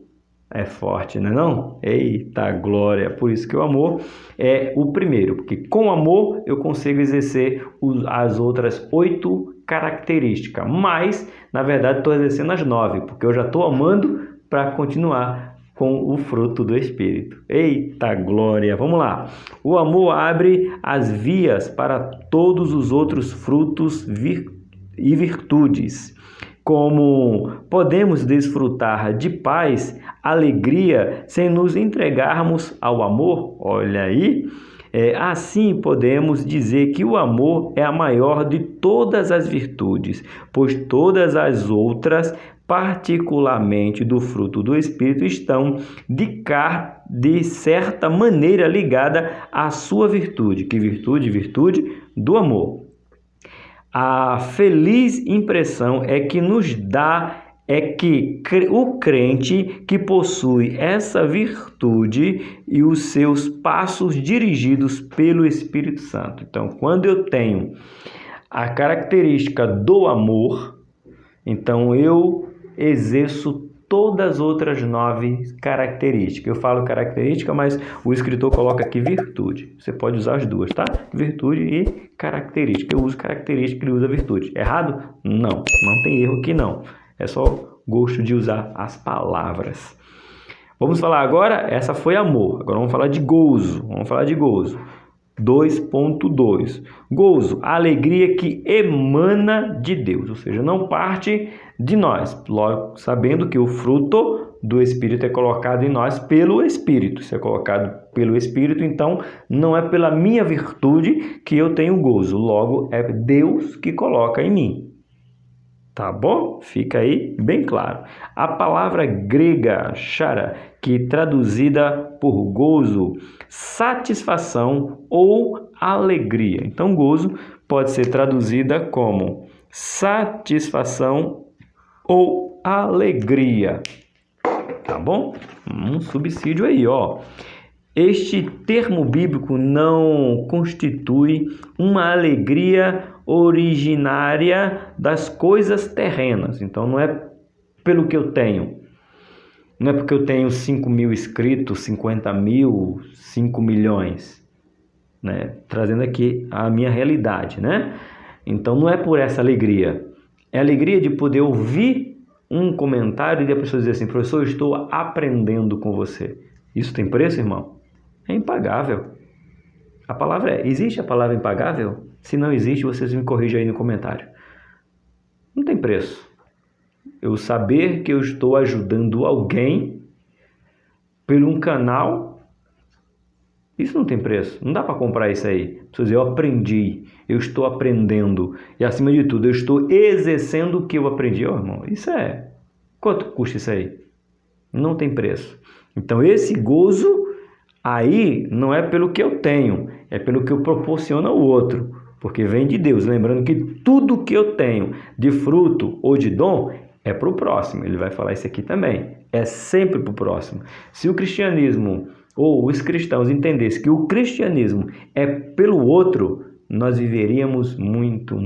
É forte, não é não? Eita glória! Por isso que o amor é o primeiro, porque com amor eu consigo exercer as outras 8 características, mas na verdade estou exercendo as 9, porque eu já estou amando para continuar com o fruto do Espírito. Eita glória! Vamos lá! O amor abre as vias para todos os outros frutos e virtudes. Como podemos desfrutar de paz, alegria, sem nos entregarmos ao amor? Olha aí! Assim podemos dizer que o amor é a maior de todas as virtudes, pois todas as outras, particularmente do fruto do Espírito, estão de certa maneira ligadas à sua virtude. Que virtude? Virtude do amor. A feliz impressão que nos dá que o crente que possui essa virtude e os seus passos dirigidos pelo Espírito Santo. Então, quando eu tenho a característica do amor, então eu exerço todas as outras 9 características. Eu falo característica, mas o escritor coloca aqui virtude. Você pode usar as duas, tá? Virtude e característica. Eu uso característica, ele usa virtude. Errado? Não. Não tem erro aqui, não. É só gosto de usar as palavras. Vamos falar agora, essa foi amor. Agora vamos falar de gozo. 2.2. Gozo, a alegria que emana de Deus, ou seja, não parte de nós, logo sabendo que o fruto do Espírito é colocado em nós pelo Espírito. Se é colocado pelo Espírito, então não é pela minha virtude que eu tenho gozo, logo é Deus que coloca em mim. Tá bom? Fica aí bem claro. A palavra grega chara, que traduzida por gozo, satisfação ou alegria. Então, gozo pode ser traduzida como satisfação ou alegria. Tá bom? Um subsídio aí, ó. Este termo bíblico não constitui uma alegria originária das coisas terrenas. Então, não é pelo que eu tenho. Não é porque eu tenho 5.000 inscritos, 50.000, 5 milhões. Né? Trazendo aqui a minha realidade, né? Então, não é por essa alegria. É a alegria de poder ouvir um comentário e a pessoa dizer assim: professor, eu estou aprendendo com você. Isso tem preço, irmão? É impagável. A palavra existe a palavra impagável? Se não existe, vocês me corrijam aí no comentário. Não tem preço. Eu saber que eu estou ajudando alguém por um canal, isso não tem preço. Não dá para comprar isso aí. Você dizer, eu aprendi, eu estou aprendendo. E acima de tudo, eu estou exercendo o que eu aprendi. Oh, irmão, isso é... Quanto custa isso aí? Não tem preço. Então, esse gozo aí não é pelo que eu tenho, é pelo que eu proporciono ao outro, porque vem de Deus. Lembrando que tudo que eu tenho de fruto ou de dom é para o próximo. Ele vai falar isso aqui também. É sempre para o próximo. Se o cristianismo ou os cristãos entendessem que o cristianismo é pelo outro, nós viveríamos muito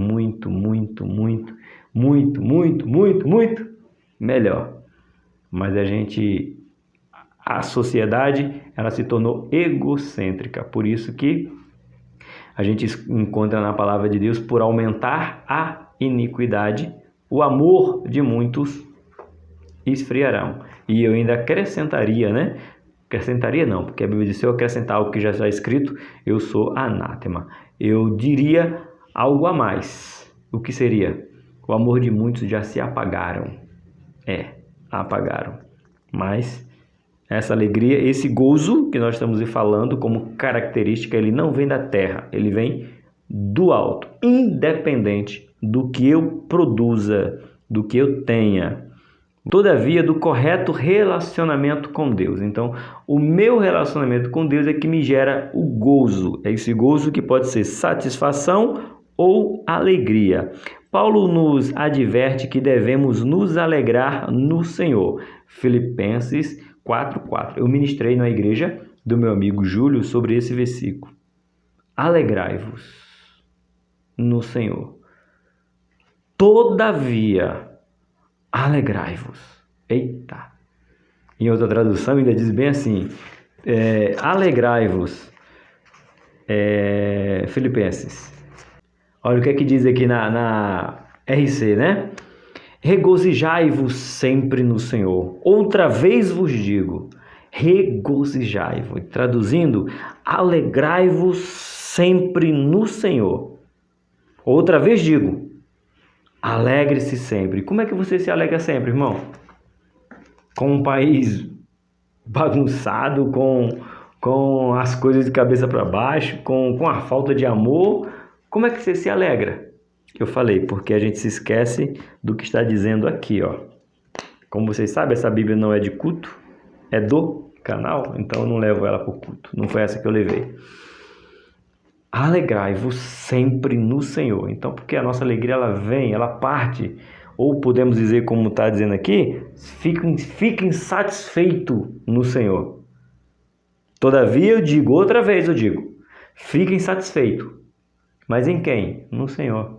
melhor. Mas a sociedade, ela se tornou egocêntrica. Por isso que a gente encontra na palavra de Deus, por aumentar a iniquidade, o amor de muitos esfriarão. E eu ainda acrescentaria, né? Acrescentaria não, porque a Bíblia diz, se eu acrescentar algo que já está escrito, eu sou anátema. Eu diria algo a mais. O que seria? O amor de muitos já se apagaram. Apagaram. Mas essa alegria, esse gozo que nós estamos falando como característica, ele não vem da terra, ele vem do alto, independente do que eu produza, do que eu tenha. Todavia, do correto relacionamento com Deus. Então, o meu relacionamento com Deus é que me gera o gozo. É esse gozo que pode ser satisfação ou alegria. Paulo nos adverte que devemos nos alegrar no Senhor. Filipenses 4:4. Eu ministrei na igreja do meu amigo Júlio sobre esse versículo. Alegrai-vos no Senhor. Todavia, alegrai-vos. Eita! Em outra tradução ainda diz bem assim, alegrai-vos, Filipenses. Olha o que é que diz aqui na RC, né? Regozijai-vos sempre no Senhor. Outra vez vos digo, regozijai-vos. Traduzindo, alegrai-vos sempre no Senhor. Outra vez digo, alegre-se sempre. Como é que você se alegra sempre, irmão? Com um país bagunçado, com as coisas de cabeça para baixo, com a falta de amor. Como é que você se alegra? Eu falei, porque a gente se esquece do que está dizendo aqui, ó. Como vocês sabem, essa Bíblia não é de culto, é do canal, então eu não levo ela para o culto. Não foi essa que eu levei. Alegrai-vos sempre no Senhor. Então, porque a nossa alegria, ela vem, ela parte, ou podemos dizer, como está dizendo aqui, fiquem satisfeitos no Senhor. Todavia, outra vez eu digo, fiquem satisfeitos. Mas em quem? No Senhor.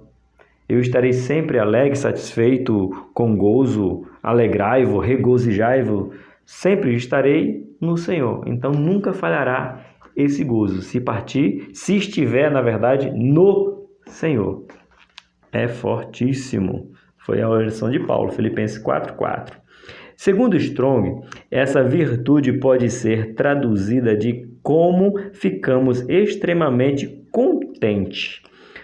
Eu estarei sempre alegre, satisfeito, com gozo, alegrai-vos, regozijai-vos. Sempre estarei no Senhor. Então nunca falhará esse gozo. Se estiver, na verdade, no Senhor. É fortíssimo. Foi a oração de Paulo, Filipenses 4:4. Segundo Strong, essa virtude pode ser traduzida de como ficamos extremamente contentes.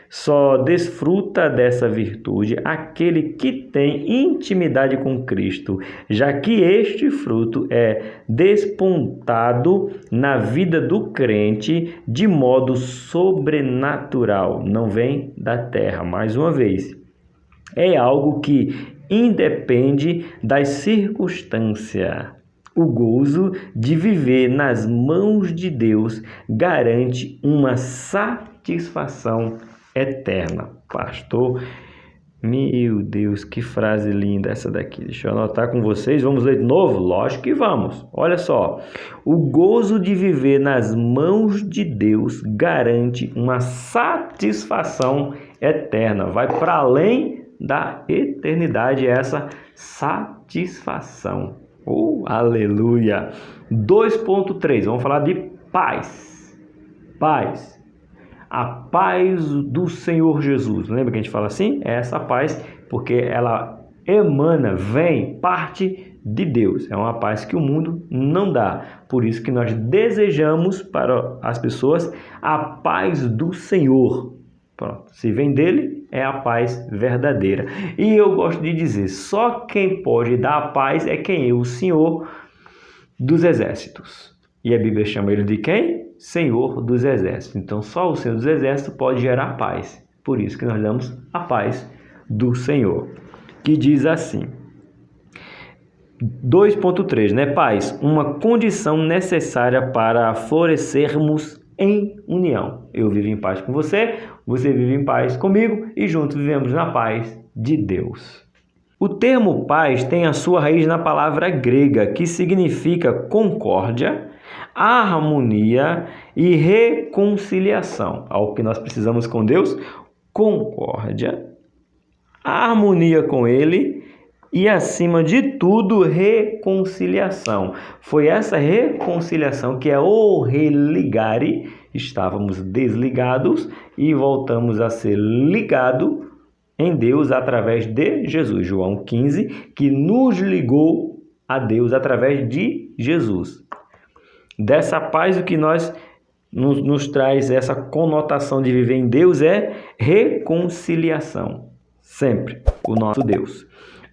Só desfruta dessa virtude aquele que tem intimidade com Cristo, já que este fruto é despontado na vida do crente de modo sobrenatural. Não vem da terra, mais uma vez. É algo que independe das circunstâncias. O gozo de viver nas mãos de Deus garante uma satisfação eterna. Pastor, meu Deus, que frase linda essa daqui. Deixa eu anotar com vocês. Vamos ler de novo? Lógico que vamos. Olha só. O gozo de viver nas mãos de Deus garante uma satisfação eterna. Vai para além da eternidade essa satisfação. Oh, aleluia! 2.3. Vamos falar de paz. Paz. A paz do Senhor Jesus. Lembra que a gente fala assim? É essa paz, porque ela emana, vem, parte de Deus. É uma paz que o mundo não dá. Por isso que nós desejamos para as pessoas a paz do Senhor. Pronto. Se vem dele, é a paz verdadeira. E eu gosto de dizer, só quem pode dar a paz é quem é o Senhor dos Exércitos. E a Bíblia chama ele de quem? Senhor dos Exércitos. Então, só o Senhor dos Exércitos pode gerar paz. Por isso que nós damos a paz do Senhor. Que diz assim, 2.3, né? Paz, uma condição necessária para florescermos em união. Eu vivo em paz com você, você vive em paz comigo e juntos vivemos na paz de Deus. O termo paz tem a sua raiz na palavra grega, que significa concórdia, harmonia e reconciliação. Algo que nós precisamos com Deus: concórdia, harmonia com Ele e, acima de tudo, reconciliação. Foi essa reconciliação que é o religare. Estávamos desligados e voltamos a ser ligados em Deus através de Jesus. João 15, que nos ligou a Deus através de Jesus. Dessa paz, o que nos traz essa conotação de viver em Deus é reconciliação. Sempre o nosso Deus.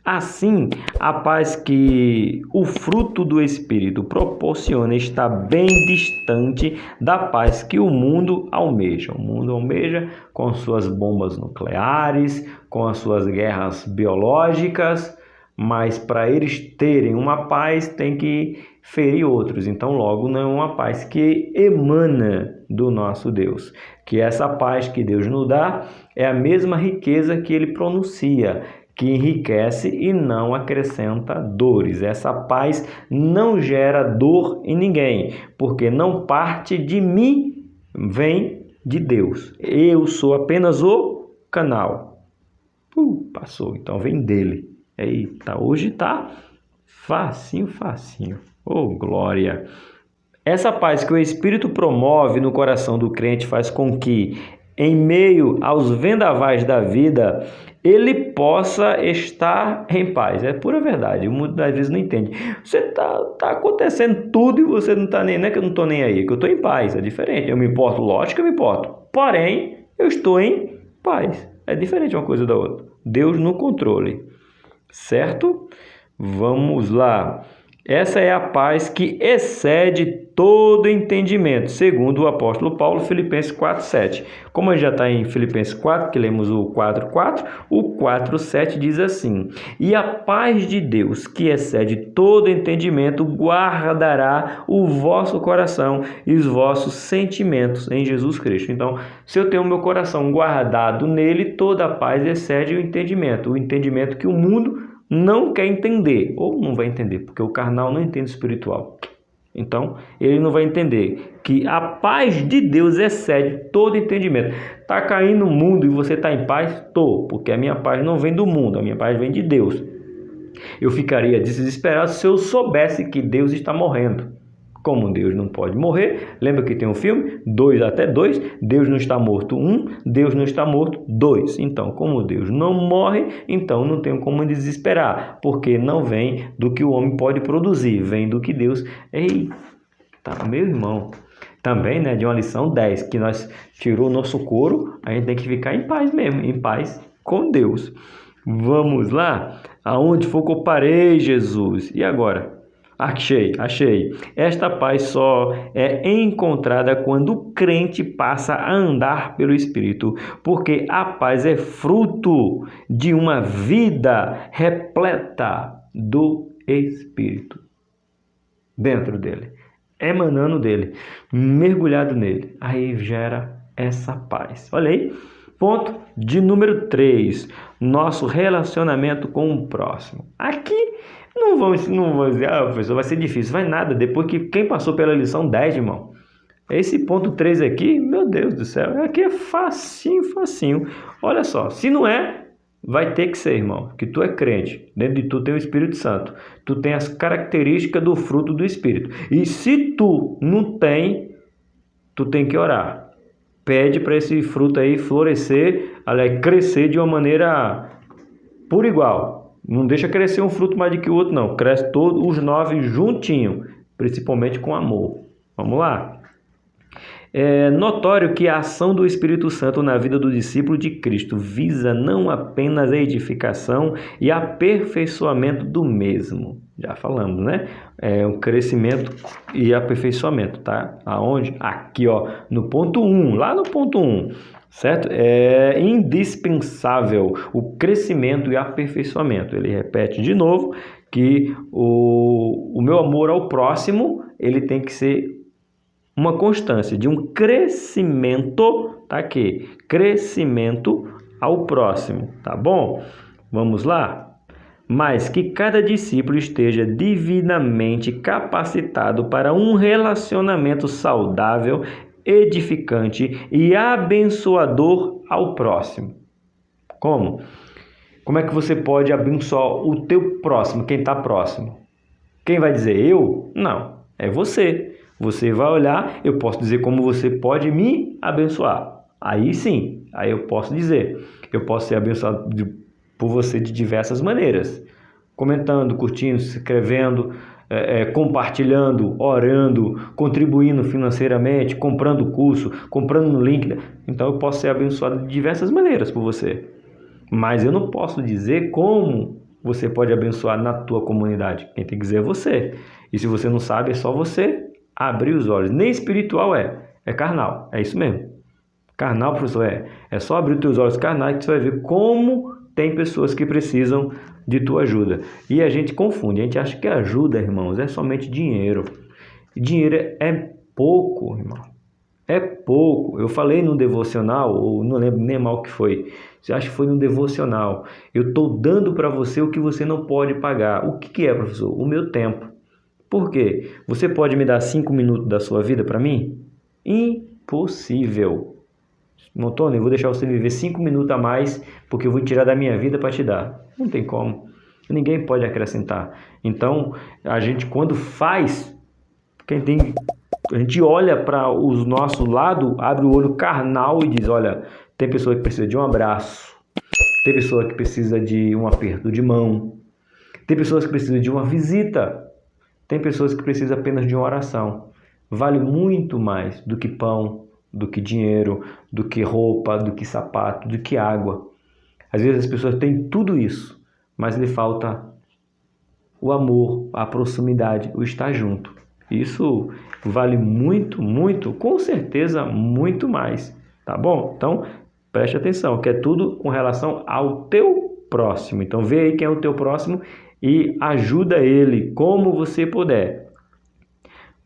Assim, a paz que o fruto do Espírito proporciona está bem distante da paz que o mundo almeja. O mundo almeja com suas bombas nucleares, com as suas guerras biológicas, mas para eles terem uma paz tem que ferir outros. Então, logo, não é uma paz que emana do nosso Deus. Que essa paz que Deus nos dá é a mesma riqueza que Ele pronuncia, que enriquece e não acrescenta dores. Essa paz não gera dor em ninguém, porque não parte de mim, vem de Deus. Eu sou apenas o canal. Passou, então vem dele. Eita, hoje tá facinho. Oh, glória! Essa paz que o Espírito promove no coração do crente faz com que, em meio aos vendavais da vida, ele possa estar em paz. É pura verdade. Muitas vezes não entende. Você tá acontecendo tudo e você não tá nem... Não é que eu não estou nem aí, é que eu estou em paz. É diferente. Eu me importo, lógico que eu me importo. Porém, eu estou em paz. É diferente uma coisa da outra. Deus no controle. Certo? Vamos lá. Essa é a paz que excede todo entendimento, segundo o apóstolo Paulo, Filipenses 4:7. Como a gente já está em Filipenses 4, que lemos o 4:4, o 4:7 diz assim: e a paz de Deus, que excede todo entendimento, guardará o vosso coração e os vossos sentimentos em Jesus Cristo. Então, se eu tenho o meu coração guardado nele, toda a paz excede o entendimento que o mundo não quer entender, ou não vai entender, porque o carnal não entende o espiritual. Então, ele não vai entender que a paz de Deus excede todo entendimento. Está caindo o mundo e você está em paz? Estou, porque a minha paz não vem do mundo, a minha paz vem de Deus. Eu ficaria desesperado se eu soubesse que Deus está morrendo. Como Deus não pode morrer, lembra que tem um filme? 2, Deus não está morto 1, Deus não está morto 2. Então, como Deus não morre, então não tem como desesperar, porque não vem do que o homem pode produzir, vem do que Deus... Eita, meu irmão, também, né, de uma lição 10, que nós tirou o nosso couro, a gente tem que ficar em paz mesmo, em paz com Deus. Vamos lá? Aonde foi que eu parei, Jesus? E agora? Achei. Esta paz só é encontrada quando o crente passa a andar pelo Espírito, porque a paz é fruto de uma vida repleta do Espírito. Dentro dele, emanando dele, mergulhado nele, aí gera essa paz. Olha aí, ponto de número 3, nosso relacionamento com o próximo. Aqui não vou dizer, professor, vai ser difícil, vai nada, depois que quem passou pela lição 10, irmão, esse ponto 3 aqui, meu Deus do céu, aqui é facinho, olha só, se não é, vai ter que ser, irmão, que tu é crente, dentro de tu tem o Espírito Santo, tu tem as características do fruto do Espírito, e se tu não tem, tu tem que orar, pede para esse fruto aí florescer, aliás, crescer de uma maneira por igual. Não deixa crescer um fruto mais do que o outro, não. Cresce todos os 9 juntinho, principalmente com amor. Vamos lá? É notório que a ação do Espírito Santo na vida do discípulo de Cristo visa não apenas a edificação e aperfeiçoamento do mesmo. Já falamos, né? É um crescimento e aperfeiçoamento, tá? Aonde? Aqui, ó, no ponto 1, lá no ponto 1. Certo? É indispensável o crescimento e aperfeiçoamento. Ele repete de novo que o meu amor ao próximo, ele tem que ser uma constância de um crescimento, tá aqui, crescimento ao próximo, tá bom? Vamos lá? mas que cada discípulo esteja divinamente capacitado para um relacionamento saudável, edificante e abençoador ao próximo. Como? Como é que você pode abençoar o teu próximo, quem está próximo? Quem vai dizer eu? Não, é você. Você vai olhar, eu posso dizer como você pode me abençoar. Aí sim, aí eu posso dizer. Eu posso ser abençoado por você de diversas maneiras. Comentando, curtindo, se inscrevendo, compartilhando, orando, contribuindo financeiramente, comprando curso, comprando no link. Então eu posso ser abençoado de diversas maneiras por você. Mas eu não posso dizer como você pode abençoar na tua comunidade. Quem tem que dizer é você. E se você não sabe, é só você abrir os olhos. Nem espiritual é carnal. É isso mesmo. Carnal, professor, é só abrir os teus olhos carnais que você vai ver como tem pessoas que precisam de tua ajuda. E a gente confunde, a gente acha que ajuda, irmãos, é somente dinheiro. E dinheiro é pouco, irmão. É pouco. Eu falei no devocional, ou não lembro nem mal o que foi. Você acha que foi no devocional? Eu estou dando para você o que você não pode pagar. O que é, professor? O meu tempo. Por quê? Você pode me dar 5 minutos da sua vida para mim? Impossível. Montônio, eu vou deixar você viver 5 minutos a mais porque eu vou tirar da minha vida para te dar. Não tem como. Ninguém pode acrescentar. Então, a gente quando faz, a gente olha para o nosso lado, abre o olho carnal e diz, olha, tem pessoa que precisa de um abraço, tem pessoa que precisa de um aperto de mão, tem pessoas que precisam de uma visita, tem pessoas que precisam apenas de uma oração. Vale muito mais do que pão, do que dinheiro, do que roupa, do que sapato, do que água. Às vezes as pessoas têm tudo isso, mas lhe falta o amor, a proximidade, o estar junto. Isso vale muito, muito, com certeza, muito mais, tá bom? Então, preste atenção, que é tudo com relação ao teu próximo. Então, vê aí quem é o teu próximo e ajuda ele como você puder.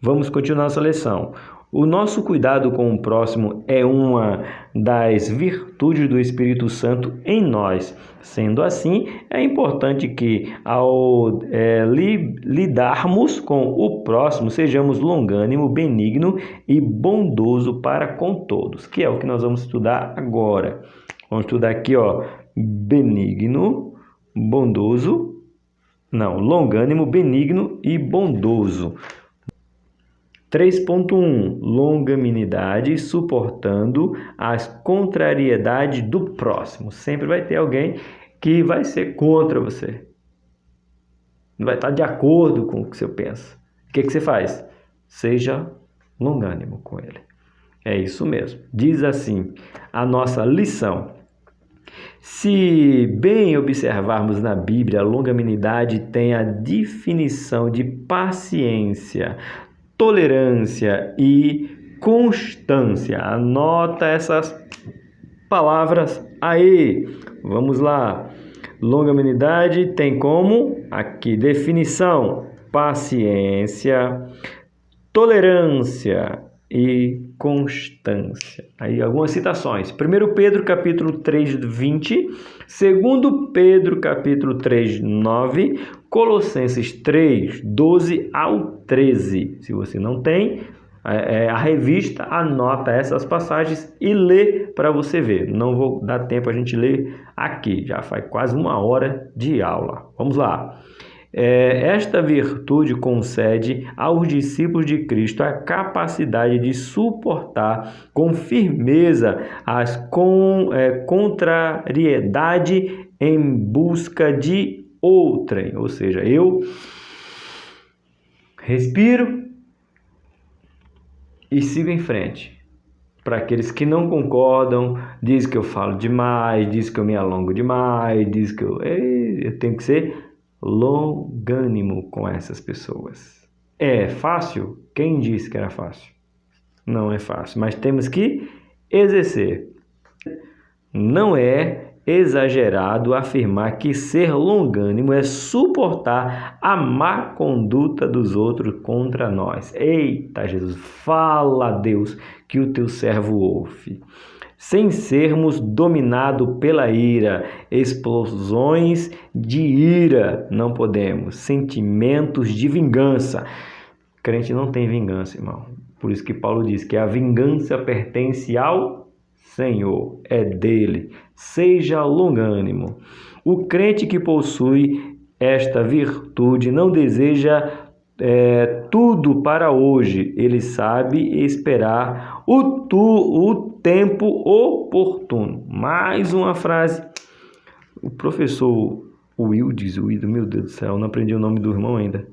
Vamos continuar nossa lição. O nosso cuidado com o próximo é uma das virtudes do Espírito Santo em nós. Sendo assim, é importante que, ao lidarmos com o próximo, sejamos longânimo, benigno e bondoso para com todos, que é o que nós vamos estudar agora. Vamos estudar aqui, longânimo, benigno e bondoso. 3.1 Longanimidade, suportando as contrariedades do próximo. Sempre vai ter alguém que vai ser contra você. Não vai estar de acordo com o que você pensa. O que você faz? Seja longânimo com ele. É isso mesmo. Diz assim a nossa lição. Se bem observarmos na Bíblia, a longanimidade tem a definição de paciência, tolerância e constância. Anota essas palavras aí. Vamos lá. Longanimidade tem como aqui definição: paciência, tolerância e constância. Aí algumas citações. 1 Pedro capítulo 3, 20, 2 Pedro capítulo 3, 9, Colossenses 3, 12 ao 13. Se você não tem a revista, anota essas passagens e lê para você ver. Não vou dar tempo a gente ler aqui, já faz quase 1 hora de aula. Vamos lá. Esta virtude concede aos discípulos de Cristo a capacidade de suportar com firmeza as contrariedades em busca de outrem. Ou seja, eu respiro e sigo em frente. Para aqueles que não concordam, diz que eu falo demais, diz que eu me alongo demais, diz que eu tenho que ser longânimo com essas pessoas. É fácil? Quem disse que era fácil? Não é fácil, mas temos que exercer. Não é exagerado afirmar que ser longânimo é suportar a má conduta dos outros contra nós. Eita, Jesus, fala a Deus que o teu servo ouve. sem sermos dominados pela ira, explosões de ira, não podemos, sentimentos de vingança. Crente não tem vingança, irmão. Por isso que Paulo diz que a vingança pertence ao Senhor, é dele. Seja longânimo. O crente que possui esta virtude não deseja tudo para hoje. Ele sabe esperar o tempo oportuno. Mais uma frase. O professor Wildes, meu Deus do céu, não aprendi o nome do irmão ainda.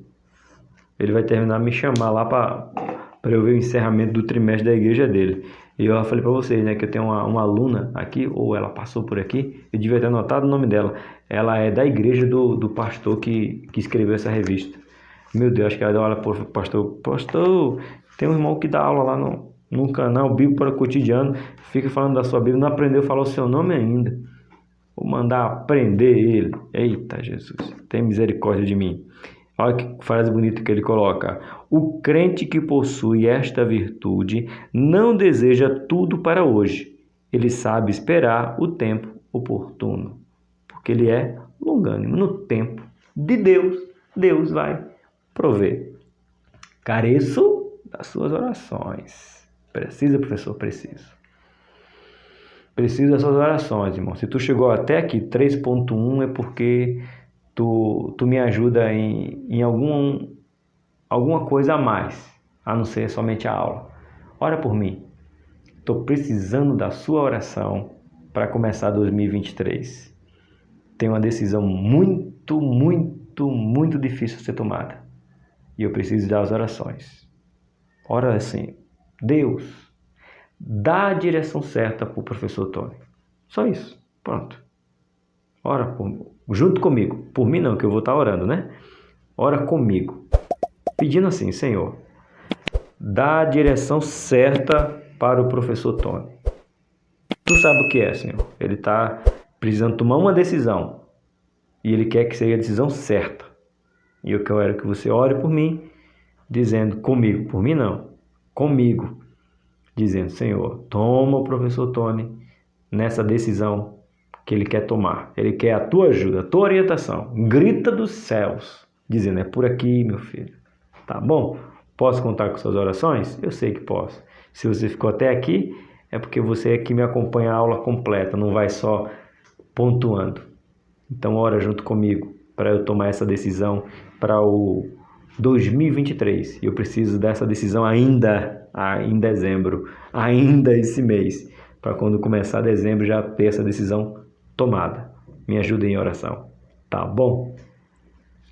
Ele vai terminar me chamar lá para eu ver o encerramento do trimestre da igreja dele. E eu já falei para vocês, né, que eu tenho uma aluna aqui, ou ela passou por aqui, eu devia ter anotado o nome dela. Ela é da igreja do pastor que escreveu essa revista. Meu Deus, acho que ela deu aula para o pastor. Pastor, tem um irmão que dá aula lá no canal Bíblia para o Cotidiano, fica falando da sua Bíblia, não aprendeu a falar o seu nome ainda. Vou mandar aprender ele. Eita Jesus, tem misericórdia de mim. Olha que frase bonita que ele coloca. O crente que possui esta virtude não deseja tudo para hoje. Ele sabe esperar o tempo oportuno, porque ele é longânimo. No tempo de Deus, Deus vai prover. Careço das suas orações. Precisa, professor? Preciso. Preciso das suas orações, irmão. Se tu chegou até aqui, 3.1, é porque tu me ajuda em alguma coisa a mais, a não ser somente a aula. Ora por mim. Estou precisando da sua oração para começar 2023. Tem uma decisão muito, muito, muito difícil de ser tomada. E eu preciso das orações. Ora assim, Deus, dá a direção certa para o professor Tony. Só isso. Pronto. Ora junto comigo. Por mim não, que eu vou estar orando, né? Ora comigo. Pedindo assim, Senhor, dá a direção certa para o professor Tony. Tu sabe o que é, Senhor? Ele está precisando tomar uma decisão. E ele quer que seja a decisão certa. E eu quero que você ore por mim, dizendo comigo. Por mim não. Comigo. Dizendo, Senhor, toma o professor Tony nessa decisão que ele quer tomar. Ele quer a tua ajuda, a tua orientação. Grita dos céus, dizendo, é por aqui, meu filho. Tá bom? Posso contar com suas orações? Eu sei que posso. Se você ficou até aqui, é porque você é que me acompanha a aula completa, não vai só pontuando. Então, ora junto comigo para eu tomar essa decisão para o 2023. E eu preciso dessa decisão ainda em dezembro, ainda esse mês, para quando começar dezembro já ter essa decisão tomada. Me ajude em oração. Tá bom?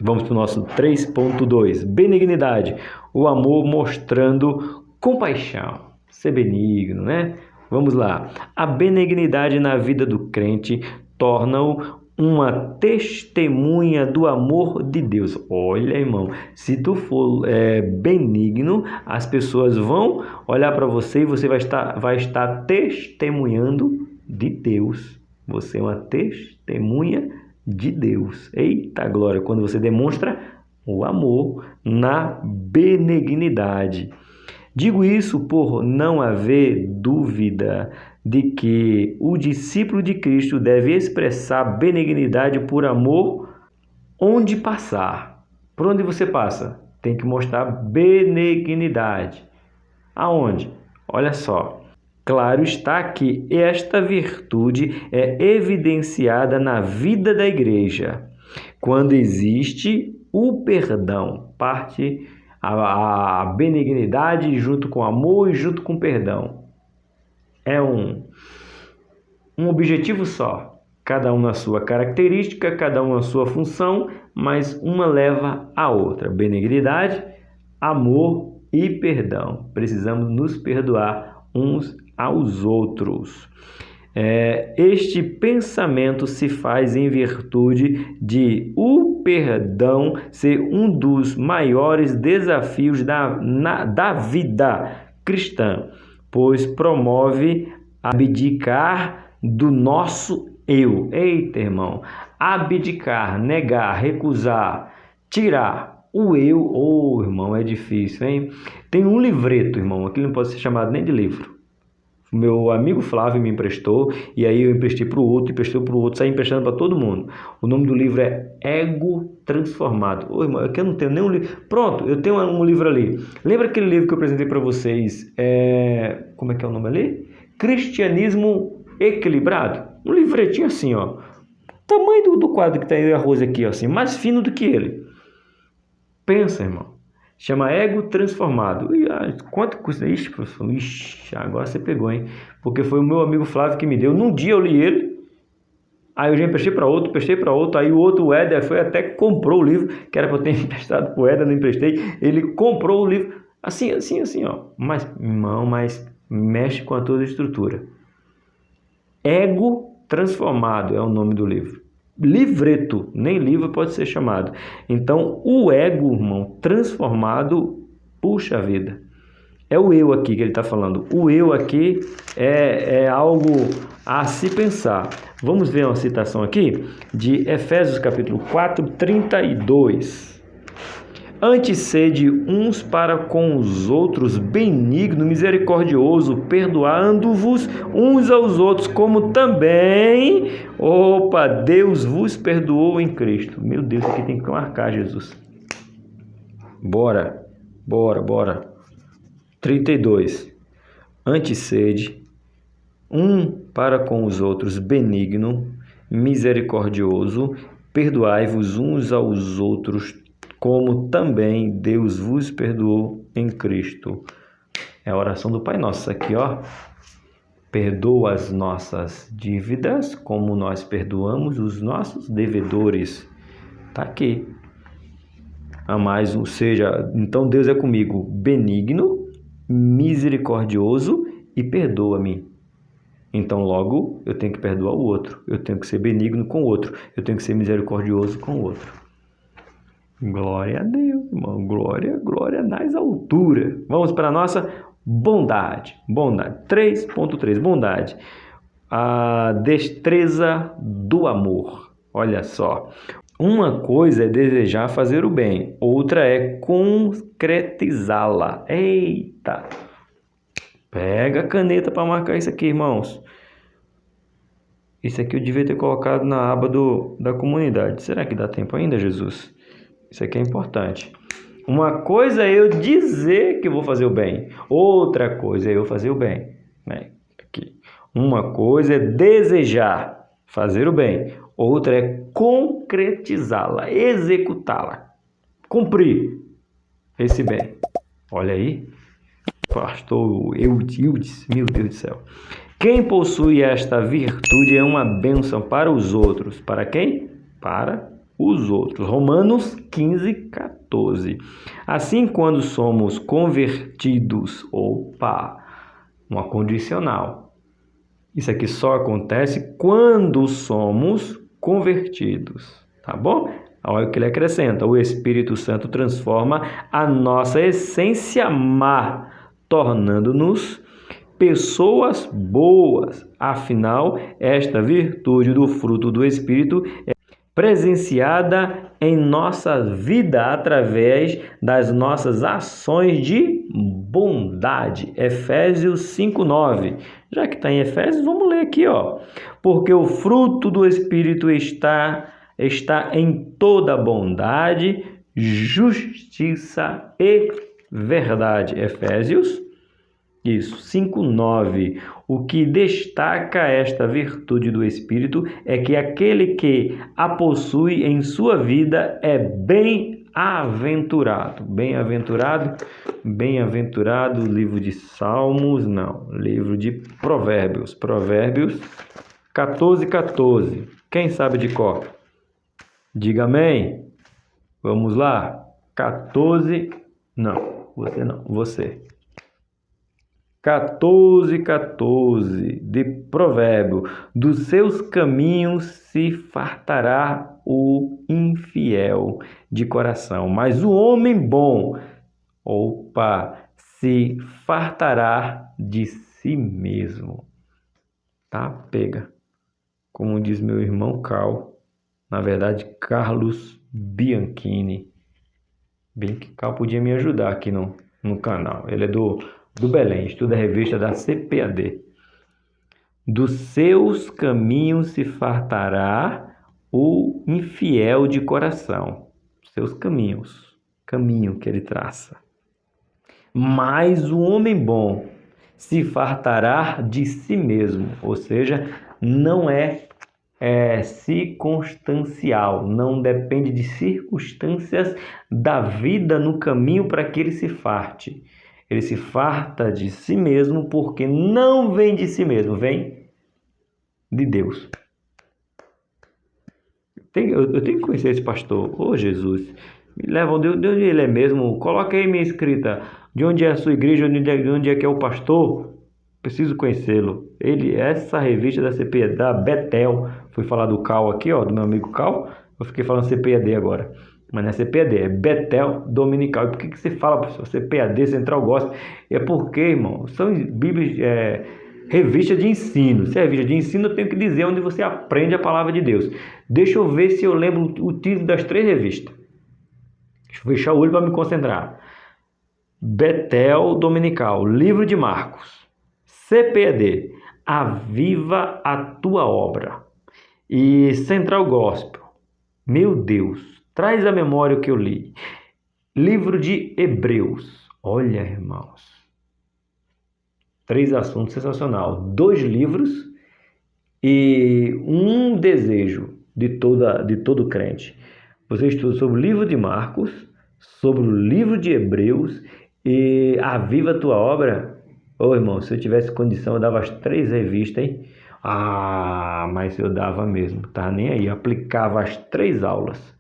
Vamos para o nosso 3.2. Benignidade. O amor mostrando compaixão. Ser benigno, né? Vamos lá. A benignidade na vida do crente torna-o uma testemunha do amor de Deus. Olha, irmão, se tu for benigno, as pessoas vão olhar para você e você vai estar testemunhando de Deus. Você é uma testemunha de Deus. Eita glória, quando você demonstra o amor na benignidade. Digo isso por não haver dúvida de que o discípulo de Cristo deve expressar benignidade por amor onde passar. Por onde você passa, tem que mostrar benignidade. Aonde? Olha só. Claro está que esta virtude é evidenciada na vida da igreja, quando existe o perdão, parte a benignidade junto com amor e junto com perdão. É um objetivo só, cada um na sua característica, cada um na sua função, mas uma leva a outra. Benignidade, amor e perdão. Precisamos nos perdoar uns aos outros. Este pensamento se faz em virtude de o perdão ser um dos maiores desafios da vida cristã, pois promove abdicar do nosso eu. Eita, irmão, abdicar, negar, recusar, tirar o eu, irmão, é difícil, hein? Tem um livreto, irmão, aquilo não pode ser chamado nem de livro. O meu amigo Flávio me emprestou, e aí eu emprestei para o outro, emprestei para o outro, saí emprestando para todo mundo. O nome do livro é Ego Transformado. Ô, irmão, é que eu não tenho nenhum livro. Pronto, eu tenho um livro ali. Lembra aquele livro que eu apresentei para vocês? Como é que é o nome ali? Cristianismo Equilibrado. Um livretinho assim, ó. Tamanho do quadro que está aí, a Rose aqui, ó, assim, mais fino do que ele. Pensa, irmão. Chama Ego Transformado. E, quanto custa? Ixi, professor, agora você pegou, hein? Porque foi o meu amigo Flávio que me deu. Num dia eu li ele, aí eu já emprestei para outro, aí o outro, o Éder, foi até que comprou o livro, que era para eu ter emprestado para o Éder, não emprestei. Ele comprou o livro, assim, ó. Mas, irmão, mexe com a tua estrutura. Ego Transformado é o nome do livro. Livreto, nem livro pode ser chamado. Então, o ego, irmão, transformado, puxa vida. É o eu aqui que ele está falando. O eu aqui é algo a se pensar. Vamos ver uma citação aqui de Efésios capítulo 4, 32. Antes sede uns para com os outros benigno, misericordioso, perdoando-vos uns aos outros, como também, Deus vos perdoou em Cristo. Meu Deus, aqui tem que marcar, Jesus. Bora. 32. Antes sede um para com os outros benigno, misericordioso, perdoai-vos uns aos outros, como também Deus vos perdoou em Cristo. É a oração do Pai Nosso aqui, ó. Perdoa as nossas dívidas, como nós perdoamos os nossos devedores. Tá aqui. Amais, ou seja, então Deus é comigo benigno, misericordioso e perdoa-me. Então, logo, eu tenho que perdoar o outro. Eu tenho que ser benigno com o outro. Eu tenho que ser misericordioso com o outro. Glória a Deus, irmão. Glória nas alturas. Vamos para a nossa bondade. 3.3, bondade. A destreza do amor. Olha só. Uma coisa é desejar fazer o bem, outra é concretizá-la. Eita! Pega a caneta para marcar isso aqui, irmãos. Isso aqui eu devia ter colocado na aba da comunidade. Será que dá tempo ainda, Jesus? Isso aqui é importante. Uma coisa é eu dizer que vou fazer o bem. Outra coisa é eu fazer o bem. Aqui. Uma coisa é desejar fazer o bem. Outra é concretizá-la, executá-la. Cumprir esse bem. Olha aí. Pastor Eudes, meu Deus do céu. Quem possui esta virtude é uma bênção para os outros. Para quem? Para os outros. Romanos 15, 14. Assim, quando somos convertidos, uma condicional. Isso aqui só acontece quando somos convertidos, tá bom? Olha o que ele acrescenta. O Espírito Santo transforma a nossa essência má, tornando-nos pessoas boas. Afinal, esta virtude do fruto do Espírito é presenciada em nossa vida através das nossas ações de bondade. Efésios 5:9. Já que está em Efésios, vamos ler aqui, ó. Porque o fruto do Espírito está em toda bondade, justiça e verdade. Efésios 5:9. O que destaca esta virtude do Espírito é que aquele que a possui em sua vida é bem-aventurado. Bem-aventurado, livro de Salmos, não, livro de Provérbios. Provérbios 14:14. Quem sabe de cor? Diga amém. Vamos lá. 14. Não, você não, você. 14:14 de Provérbio. Dos seus caminhos se fartará o infiel de coração, mas o homem bom, se fartará de si mesmo. Tá? Pega. Como diz meu irmão Cal, na verdade, Carlos Bianchini. Bem que Cal podia me ajudar aqui no canal. Ele é do Belém, estuda a revista da CPAD. Dos seus caminhos se fartará o infiel de coração. Seus caminhos, caminho que ele traça. Mas o homem bom se fartará de si mesmo, ou seja, não é circunstancial, não depende de circunstâncias da vida no caminho para que ele se farte. Ele se farta de si mesmo porque não vem de si mesmo, vem de Deus. Eu tenho que conhecer esse pastor. Ô Jesus, me leva de onde ele é mesmo. Coloca aí minha escrita. De onde é a sua igreja, de onde é que é o pastor. Preciso conhecê-lo. Essa revista da CPAD, da Betel, fui falar do Cal aqui, ó, do meu amigo Cal. Eu fiquei falando CPAD agora. Mas não é CPAD, é Betel Dominical. E por que você fala, professor, CPAD, Central Gospel? É porque, irmão, são bíblias, revista de ensino. Se é revista de ensino, eu tenho que dizer onde você aprende a palavra de Deus. Deixa eu ver se eu lembro o título das 3 revistas. Deixa eu fechar o olho para me concentrar. Betel Dominical, Livro de Marcos. CPAD, Aviva a Tua Obra. E Central Gospel, meu Deus, traz à memória o que eu li. Livro de Hebreus. Olha, irmãos. 3 assuntos sensacional. 2 livros e um desejo de todo crente. Você estuda sobre o livro de Marcos, sobre o livro de Hebreus e Aviva a Tua Obra. Ô, irmão, se eu tivesse condição, eu dava as 3 revistas, hein? Ah, mas eu dava mesmo, tá nem aí. Eu aplicava as 3 aulas.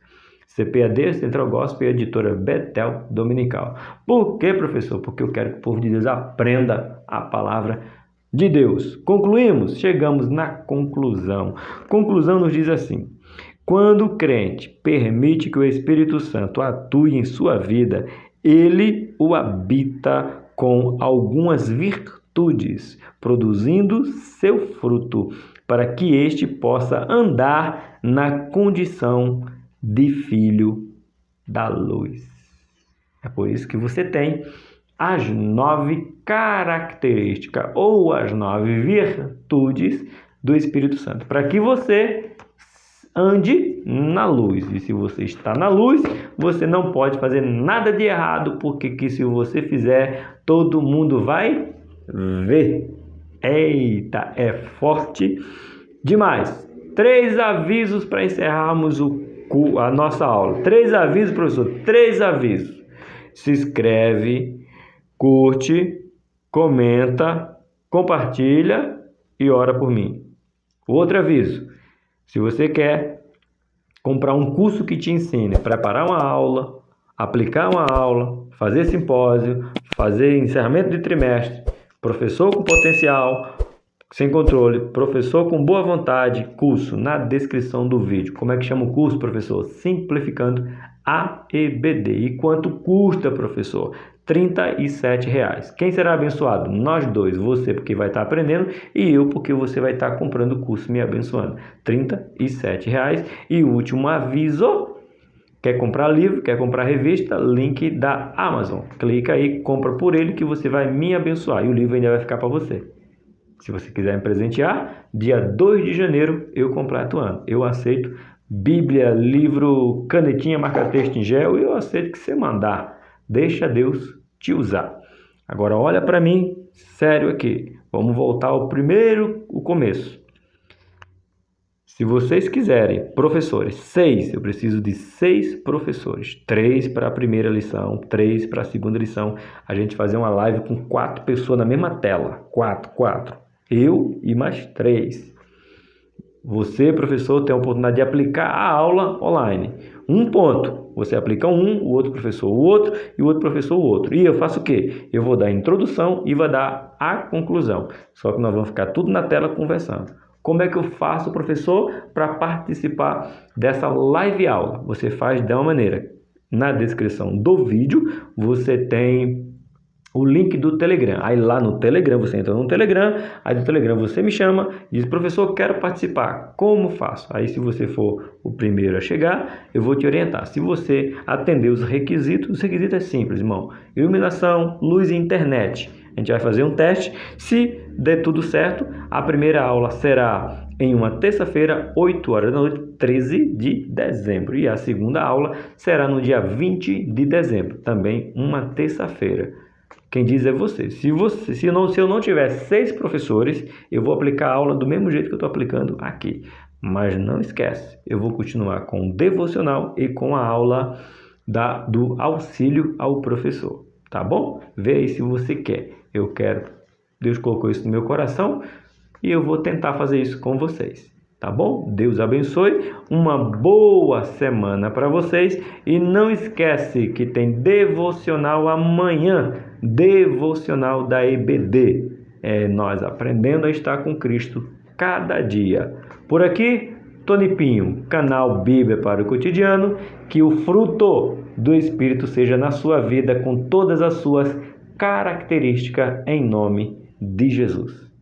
CPAD, Central Gospel e Editora Betel Dominical. Por quê, professor? Porque eu quero que o povo de Deus aprenda a palavra de Deus. Concluímos? Chegamos na conclusão. Conclusão nos diz assim: quando o crente permite que o Espírito Santo atue em sua vida, ele o habita com algumas virtudes, produzindo seu fruto, para que este possa andar na condição de filho da luz. É por isso que você tem as 9 características ou as 9 virtudes do Espírito Santo, para que você ande na luz. E se você está na luz, você não pode fazer nada de errado, porque que se você fizer, todo mundo vai ver. Eita, é forte demais. 3 avisos para encerrarmos a nossa aula. 3 avisos, professor. 3 avisos. Se inscreve, curte, comenta, compartilha e ora por mim. Outro aviso. Se você quer comprar um curso que te ensine a preparar uma aula, aplicar uma aula, fazer simpósio, fazer encerramento de trimestre, professor com potencial, sem controle, professor com boa vontade, curso na descrição do vídeo. Como é que chama o curso, professor? Simplificando AEBD. E quanto custa, professor? R$ 37,00. Quem será abençoado? Nós dois. Você porque vai estar aprendendo e eu porque você vai estar comprando o curso me abençoando. R$ 37,00. E o último aviso: quer comprar livro, quer comprar revista, link da Amazon. Clica aí, compra por ele que você vai me abençoar. E o livro ainda vai ficar para você. Se você quiser me presentear, dia 2 de janeiro eu completo o ano. Eu aceito Bíblia, livro, canetinha, marca-texto em gel e eu aceito que você mandar. Deixa Deus te usar. Agora olha para mim, sério aqui. Vamos voltar ao o começo. Se vocês quiserem, professores, 6, eu preciso de 6 professores. 3 para a primeira lição, 3 para a segunda lição. A gente fazer uma live com 4 pessoas na mesma tela. 4. Eu e mais 3. Você, professor, tem a oportunidade de aplicar a aula online. Um ponto, você aplica o outro professor o outro e o outro professor o outro. E eu faço o quê? Eu vou dar a introdução e vou dar a conclusão. Só que nós vamos ficar tudo na tela conversando. Como é que eu faço, professor, para participar dessa live aula? Você faz de uma maneira. Na descrição do vídeo, você tem o link do Telegram. Aí lá no Telegram, você entra no Telegram, aí do Telegram você me chama e diz: professor, quero participar. Como faço? Aí se você for o primeiro a chegar, eu vou te orientar. Se você atender os requisitos é simples, irmão. Iluminação, luz e internet. A gente vai fazer um teste. Se der tudo certo, a primeira aula será em uma terça-feira, 8 horas da noite, 13 de dezembro. E a segunda aula será no dia 20 de dezembro, também uma terça-feira. Quem diz é você. Se eu não tiver 6 professores, eu vou aplicar a aula do mesmo jeito que eu estou aplicando aqui. Mas não esquece, eu vou continuar com o devocional e com a aula do auxílio ao professor. Tá bom? Vê aí se você quer. Eu quero. Deus colocou isso no meu coração e eu vou tentar fazer isso com vocês. Tá bom? Deus abençoe. Uma boa semana para vocês. E não esquece que tem devocional amanhã. Devocional da EBD. É nós aprendendo a estar com Cristo cada dia. Por aqui, Tony Pinho, canal Bíblia para o Cotidiano. Que o fruto do Espírito seja na sua vida com todas as suas características em nome de Jesus.